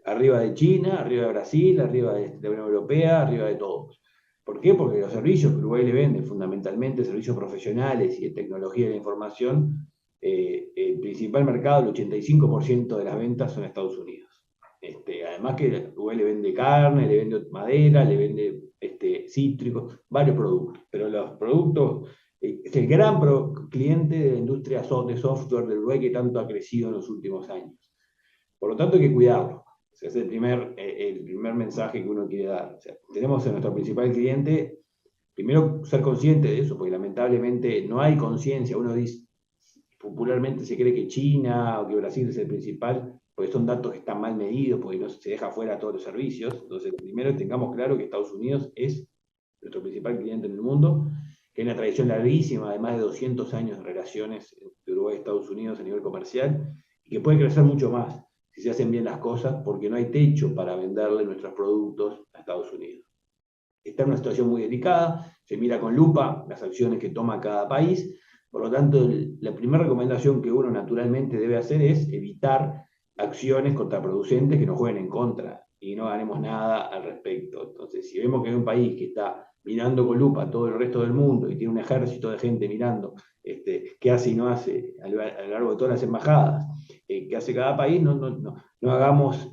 Arriba de China, arriba de Brasil, arriba de la Unión Europea, arriba de todos. ¿Por qué? Porque los servicios que Uruguay le vende, fundamentalmente servicios profesionales y de tecnología de la información, el principal mercado, el 85% de las ventas son a Estados Unidos. Además que Uruguay le vende carne, le vende madera, le vende cítricos, varios productos. Pero los productos, es el gran cliente de la industria de software del Uruguay, que tanto ha crecido en los últimos años. Por lo tanto hay que cuidarlo. Ese es el primer mensaje que uno quiere dar. O sea, tenemos a nuestro principal cliente primero ser consciente de eso, porque lamentablemente no hay conciencia. Uno dice, popularmente se cree que China o que Brasil es el principal, porque son datos que están mal medidos, porque no se deja fuera todos los servicios. Entonces, primero tengamos claro que Estados Unidos es nuestro principal cliente en el mundo, que hay una tradición larguísima de más de 200 años de relaciones entre Uruguay y Estados Unidos a nivel comercial, y que puede crecer mucho más si se hacen bien las cosas, porque no hay techo para venderle nuestros productos a Estados Unidos. Está en una situación muy delicada, se mira con lupa las acciones que toma cada país. Por lo tanto, la primera recomendación que uno naturalmente debe hacer es evitar acciones contraproducentes que nos jueguen en contra y no ganemos nada al respecto. Entonces, si vemos que hay un país que está mirando con lupa a todo el resto del mundo y tiene un ejército de gente mirando qué hace y no hace a lo largo de todas las embajadas, que hace cada país, no hagamos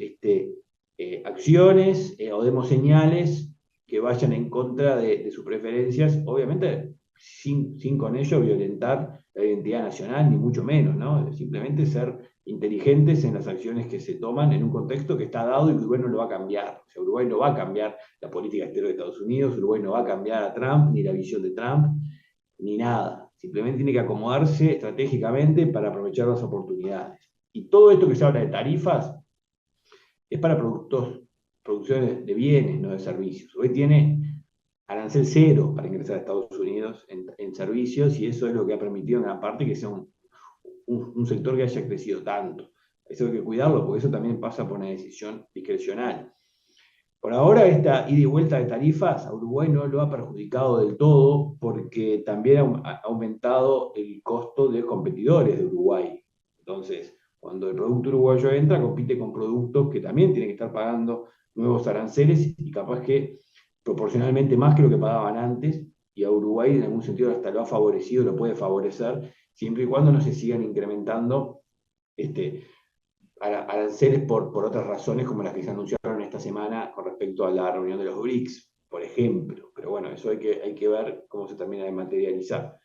acciones o demos señales que vayan en contra de sus preferencias, obviamente sin con ello violentar la identidad nacional, ni mucho menos, ¿no? Simplemente ser inteligentes en las acciones que se toman en un contexto que está dado y que Uruguay no lo va a cambiar. O sea, Uruguay no va a cambiar la política exterior de Estados Unidos, Uruguay no va a cambiar a Trump, ni la visión de Trump, ni nada. Simplemente tiene que acomodarse estratégicamente para aprovechar las oportunidades. Y todo esto que se habla de tarifas es para producciones de bienes, no de servicios. Hoy tiene arancel cero para ingresar a Estados Unidos en servicios, y eso es lo que ha permitido en gran parte que sea un sector que haya crecido tanto. Eso hay que cuidarlo, porque eso también pasa por una decisión discrecional. Por ahora, esta ida y vuelta de tarifas a Uruguay no lo ha perjudicado del todo, porque también ha aumentado el costo de competidores de Uruguay. Entonces, cuando el producto uruguayo entra, compite con productos que también tienen que estar pagando nuevos aranceles, y capaz que proporcionalmente más que lo que pagaban antes, y a Uruguay en algún sentido hasta lo ha favorecido, lo puede favorecer, siempre y cuando no se sigan incrementando aranceles por otras razones, como las que se anunciaron esta semana con respecto a la reunión de los BRICS, por ejemplo. Pero bueno, eso hay que ver cómo se termina de materializar.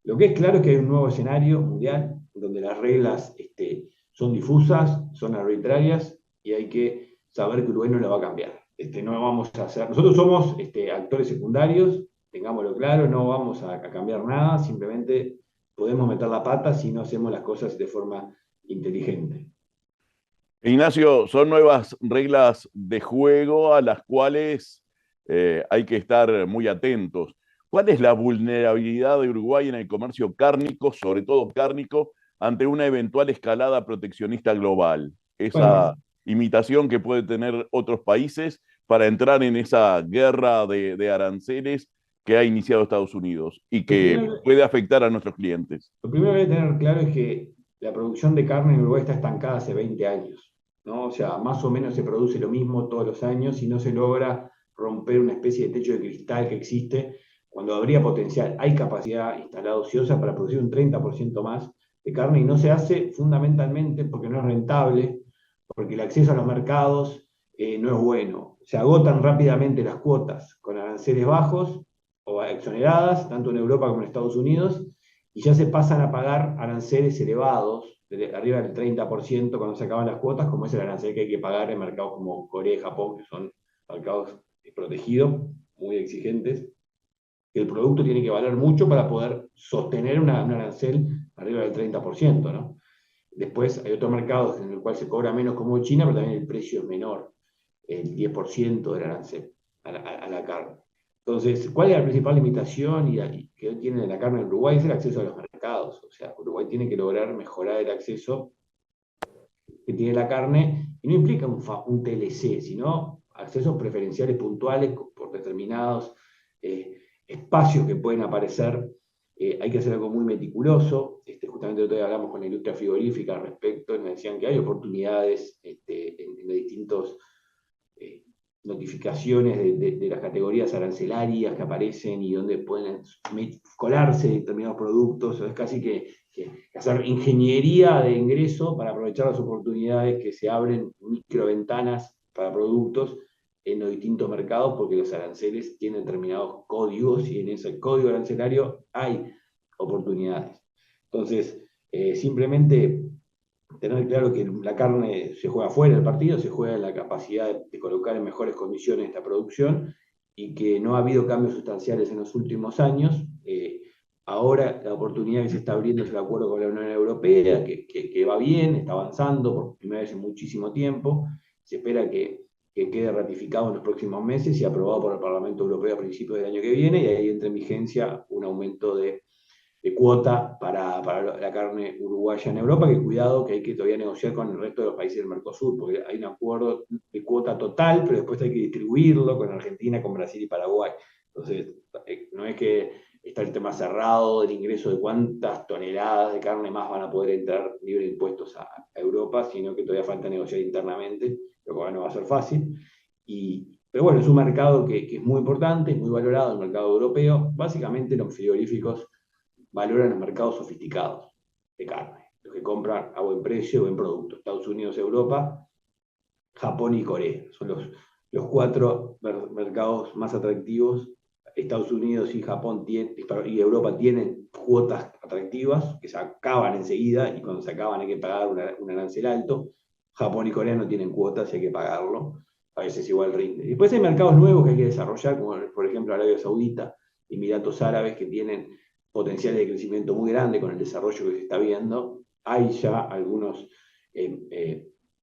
Lo que es claro es que hay un nuevo escenario mundial, donde las reglas son difusas, son arbitrarias, y hay que saber que Uruguay no la va a cambiar. No vamos a hacer, nosotros somos actores secundarios, tengámoslo claro, no vamos a cambiar nada, simplemente podemos meter la pata si no hacemos las cosas de forma inteligente. Ignacio, son nuevas reglas de juego a las cuales hay que estar muy atentos. ¿Cuál es la vulnerabilidad de Uruguay en el comercio cárnico, sobre todo cárnico, ante una eventual escalada proteccionista global? Esa imitación que puede tener otros países para entrar en esa guerra de aranceles que ha iniciado Estados Unidos y que puede afectar a nuestros clientes. Lo primero que hay que tener claro es que la producción de carne en Uruguay está estancada hace 20 años, ¿no? O sea, más o menos se produce lo mismo todos los años y no se logra romper una especie de techo de cristal que existe cuando habría potencial. Hay capacidad instalada ociosa para producir un 30% más de carne, y no se hace fundamentalmente porque no es rentable, porque el acceso a los mercados no es bueno. Se agotan rápidamente las cuotas con aranceles bajos o exoneradas, tanto en Europa como en Estados Unidos, y ya se pasan a pagar aranceles elevados, arriba del 30% cuando se acaban las cuotas, como es el arancel que hay que pagar en mercados como Corea y Japón, que son mercados protegidos, muy exigentes. El producto tiene que valer mucho para poder sostener un arancel arriba del 30%, ¿no? Después hay otros mercados en el cual se cobra menos, como China, pero también el precio es menor, el 10% del arancel a la carne. Entonces, ¿cuál es la principal limitación que hoy tiene la carne en Uruguay? Es el acceso a los mercados. O sea, Uruguay tiene que lograr mejorar el acceso que tiene la carne, y no implica un TLC, sino accesos preferenciales puntuales por determinados espacios que pueden aparecer. Hay que hacer algo muy meticuloso. Justamente el otro día hablamos con la industria frigorífica al respecto, y nos decían que hay oportunidades en los distintos notificaciones de las categorías arancelarias que aparecen y donde pueden colarse determinados productos. Es casi que hacer ingeniería de ingreso para aprovechar las oportunidades que se abren, microventanas para productos en los distintos mercados, porque los aranceles tienen determinados códigos y en ese código arancelario hay oportunidades. Entonces, simplemente tener claro que la carne se juega fuera del partido, se juega en la capacidad de colocar en mejores condiciones esta producción, y que no ha habido cambios sustanciales en los últimos años. Ahora la oportunidad que se está abriendo es el acuerdo con la Unión Europea, que va bien, está avanzando por primera vez en muchísimo tiempo. Se espera que quede ratificado en los próximos meses y aprobado por el Parlamento Europeo a principios del año que viene, y ahí entra en vigencia un aumento de cuota para la carne uruguaya en Europa, que cuidado, que hay que todavía negociar con el resto de los países del Mercosur, porque hay un acuerdo de cuota total, pero después hay que distribuirlo con Argentina, con Brasil y Paraguay. Entonces, no es que está el tema cerrado del ingreso de cuántas toneladas de carne más van a poder entrar libre de impuestos a Europa, sino que todavía falta negociar internamente, lo cual no va a ser fácil. Pero bueno, es un mercado que es muy importante, es muy valorado, el mercado europeo. Básicamente los frigoríficos valoran los mercados sofisticados de carne, los que compran a buen precio, buen producto. Estados Unidos, Europa, Japón y Corea. Son los 4 mercados más atractivos. Estados Unidos y Japón y Europa tienen cuotas atractivas que se acaban enseguida, y cuando se acaban hay que pagar un arancel alto. Japón y Corea no tienen cuotas y hay que pagarlo. A veces igual rinde. Después hay mercados nuevos que hay que desarrollar, como por ejemplo Arabia Saudita, Emiratos Árabes, que tienen potencial de crecimiento muy grande con el desarrollo que se está viendo. Hay ya algunos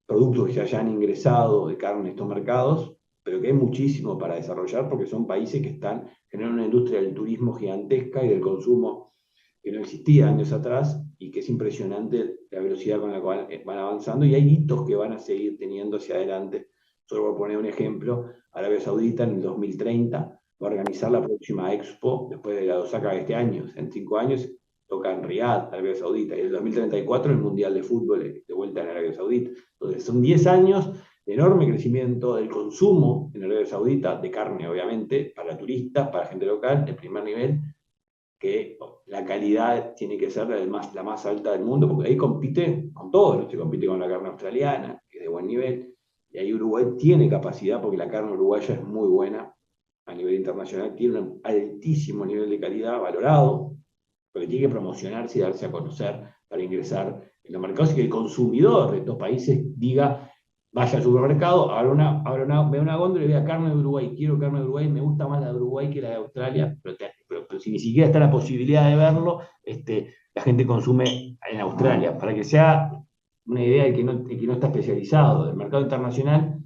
productos que ya han ingresado de carne en estos mercados, pero que hay muchísimo para desarrollar, porque son países que están generando una industria del turismo gigantesca y del consumo que no existía años atrás, y que es impresionante la velocidad con la cual van avanzando, y hay hitos que van a seguir teniendo hacia adelante. Solo por poner un ejemplo, Arabia Saudita en el 2030 va a organizar la próxima Expo, después de la de Osaka de este año. En 5 años toca en Riyadh, Arabia Saudita, y en el 2034 el Mundial de Fútbol de vuelta en Arabia Saudita. Entonces son 10 años de enorme crecimiento del consumo en Arabia Saudita, de carne obviamente, para turistas, para gente local, de primer nivel, que la calidad tiene que ser la más alta del mundo, porque ahí compite con todo, ¿no? Se compite con la carne australiana, que es de buen nivel, y ahí Uruguay tiene capacidad, porque la carne uruguaya es muy buena a nivel internacional, tiene un altísimo nivel de calidad, valorado, porque tiene que promocionarse y darse a conocer para ingresar en los mercados, y que el consumidor de estos países diga, vaya al supermercado, vea una góndola y vea carne de Uruguay, quiero carne de Uruguay, me gusta más la de Uruguay que la de Australia, pero si ni siquiera está la posibilidad de verlo, la gente consume en Australia. Para que sea una idea de que no está especializado del mercado internacional,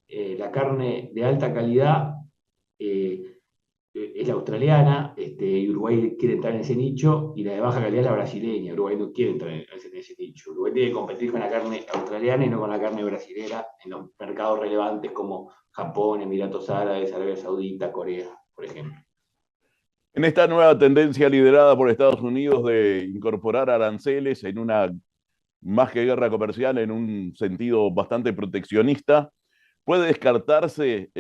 la carne de alta calidad es la australiana, y Uruguay quiere entrar en ese nicho, y la de baja calidad es la brasileña. Uruguay no quiere entrar en ese nicho. Uruguay tiene que competir con la carne australiana y no con la carne brasilera en los mercados relevantes como Japón, Emiratos Árabes, Arabia Saudita, Corea, por ejemplo. En esta nueva tendencia liderada por Estados Unidos de incorporar aranceles en una más que guerra comercial, en un sentido bastante proteccionista, ¿puede descartarse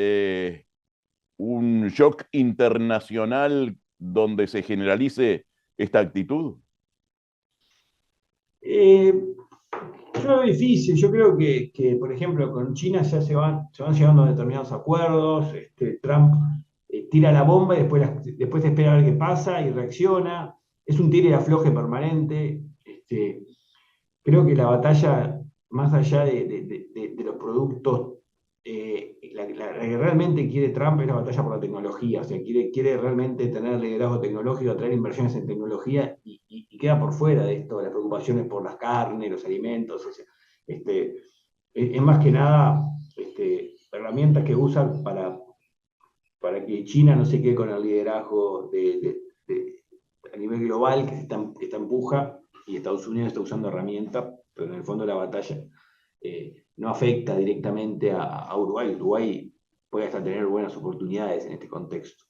un shock internacional donde se generalice esta actitud? Yo lo veo difícil. Yo creo que, por ejemplo, con China ya se van llegando a determinados acuerdos. Trump tira la bomba y después espera a ver qué pasa y reacciona. Es un tire y afloje permanente. Creo que la batalla, más allá de los productos, la que realmente quiere Trump es la batalla por la tecnología. O sea, quiere realmente tener liderazgo tecnológico, atraer inversiones en tecnología, y queda por fuera de esto las preocupaciones por las carnes, los alimentos. O sea, es más que nada herramientas que usan para que China no se quede con el liderazgo a nivel global, que está empuja, y Estados Unidos está usando herramientas, pero en el fondo la batalla no afecta directamente a Uruguay. Uruguay puede hasta tener buenas oportunidades en este contexto.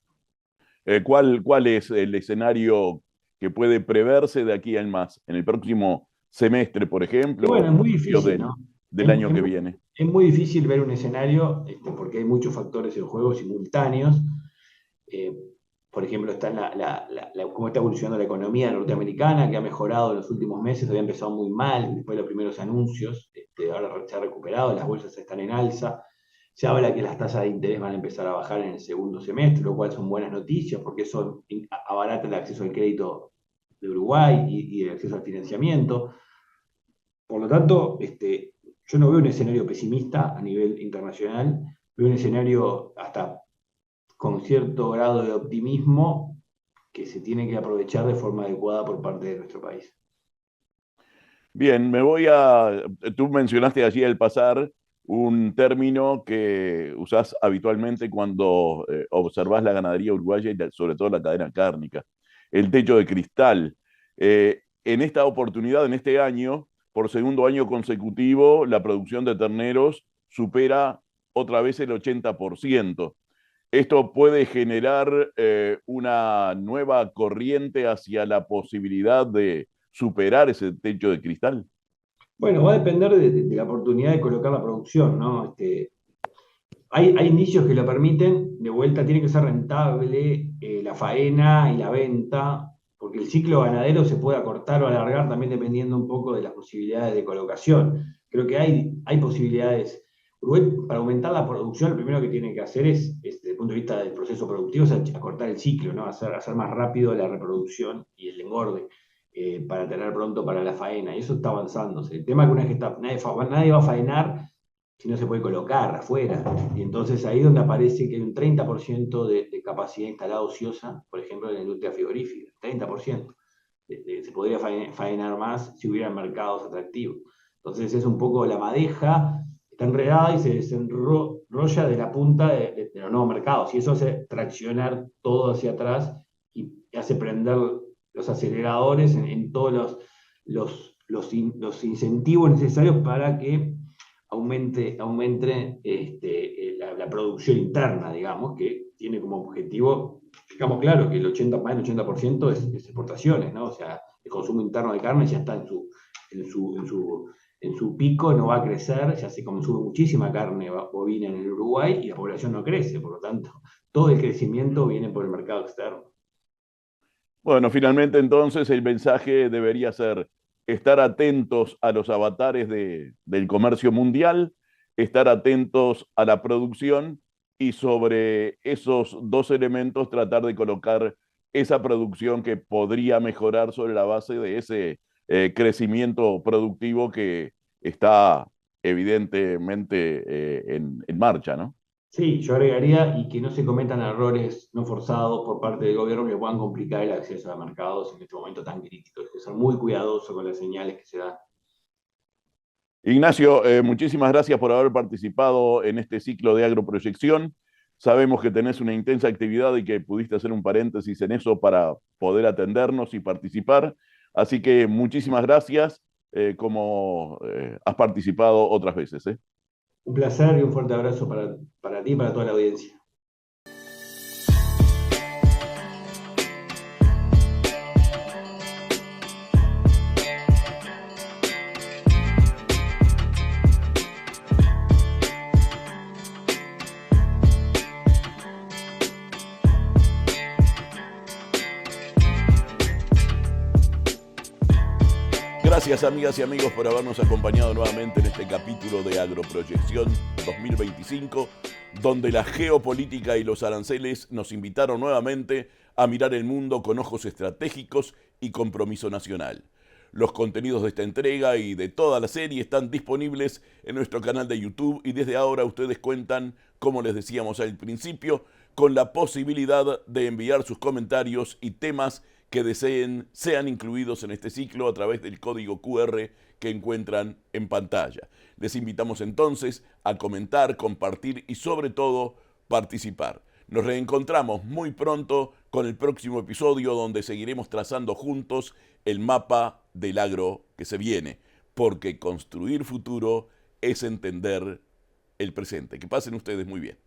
¿Cuál es el escenario que puede preverse de aquí en más? En el próximo semestre, por ejemplo, bueno, es muy difícil, ¿no? del año que viene. Es muy difícil ver un escenario, porque hay muchos factores en juego simultáneos. Por ejemplo, está cómo está evolucionando la economía norteamericana, que ha mejorado en los últimos meses, había empezado muy mal después de los primeros anuncios, ahora se ha recuperado, las bolsas están en alza. Se habla que las tasas de interés van a empezar a bajar en el segundo semestre, lo cual son buenas noticias, porque eso abarata el acceso al crédito de Uruguay y el acceso al financiamiento. Por lo tanto, yo no veo un escenario pesimista a nivel internacional, veo un escenario hasta con cierto grado de optimismo que se tiene que aprovechar de forma adecuada por parte de nuestro país. Bien, tú mencionaste allí al pasar un término que usás habitualmente cuando observás la ganadería uruguaya y sobre todo la cadena cárnica, el techo de cristal. En esta oportunidad, en este año, por segundo año consecutivo, la producción de terneros supera otra vez el 80%. Esto puede generar una nueva corriente hacia la posibilidad de superar ese techo de cristal. Bueno, va a depender de la oportunidad de colocar la producción, ¿no? Hay indicios que lo permiten, de vuelta tiene que ser rentable la faena y la venta, porque el ciclo ganadero se puede acortar o alargar también dependiendo un poco de las posibilidades de colocación. Creo que hay posibilidades. Uruguay, para aumentar la producción, lo primero que tiene que hacer desde el punto de vista del proceso productivo, es acortar el ciclo, ¿no? Hacer más rápido la reproducción y el engorde. Para tener pronto para la faena, y eso está avanzándose. El tema es que una vez que nadie va a faenar si no se puede colocar afuera, y entonces ahí es donde aparece que hay un 30% de capacidad instalada ociosa, por ejemplo, en la industria frigorífica, 30%. Se podría faenar más si hubieran mercados atractivos. Entonces es un poco la madeja, está enredada y se desenrolla de la punta de los nuevos mercados, y eso hace traccionar todo hacia atrás y hace prender los aceleradores en todos los incentivos necesarios para que aumente la producción interna, digamos, que tiene como objetivo, digamos claro, que más del 80% es exportaciones, ¿no? O sea, el consumo interno de carne ya está en su pico, no va a crecer, ya se consume muchísima carne bovina en el Uruguay y la población no crece, por lo tanto, todo el crecimiento viene por el mercado externo. Bueno, finalmente entonces el mensaje debería ser estar atentos a los avatares del comercio mundial, estar atentos a la producción y sobre esos dos elementos tratar de colocar esa producción que podría mejorar sobre la base de ese crecimiento productivo que está evidentemente en marcha, ¿no? Sí, yo agregaría y que no se cometan errores no forzados por parte del gobierno que puedan complicar el acceso a mercados en este momento tan crítico. Hay que ser muy cuidadoso con las señales que se dan. Ignacio, muchísimas gracias por haber participado en este ciclo de agroproyección. Sabemos que tenés una intensa actividad y que pudiste hacer un paréntesis en eso para poder atendernos y participar. Así que muchísimas gracias, como has participado otras veces. Un placer y un fuerte abrazo para ti y para toda la audiencia. Gracias amigas y amigos por habernos acompañado nuevamente en este capítulo de Agroproyección 2025, donde la geopolítica y los aranceles nos invitaron nuevamente a mirar el mundo con ojos estratégicos y compromiso nacional. Los contenidos de esta entrega y de toda la serie están disponibles en nuestro canal de YouTube y desde ahora ustedes cuentan, como les decíamos al principio, con la posibilidad de enviar sus comentarios y temas que deseen sean incluidos en este ciclo a través del código QR que encuentran en pantalla. Les invitamos entonces a comentar, compartir y sobre todo participar. Nos reencontramos muy pronto con el próximo episodio donde seguiremos trazando juntos el mapa del agro que se viene, porque construir futuro es entender el presente. Que pasen ustedes muy bien.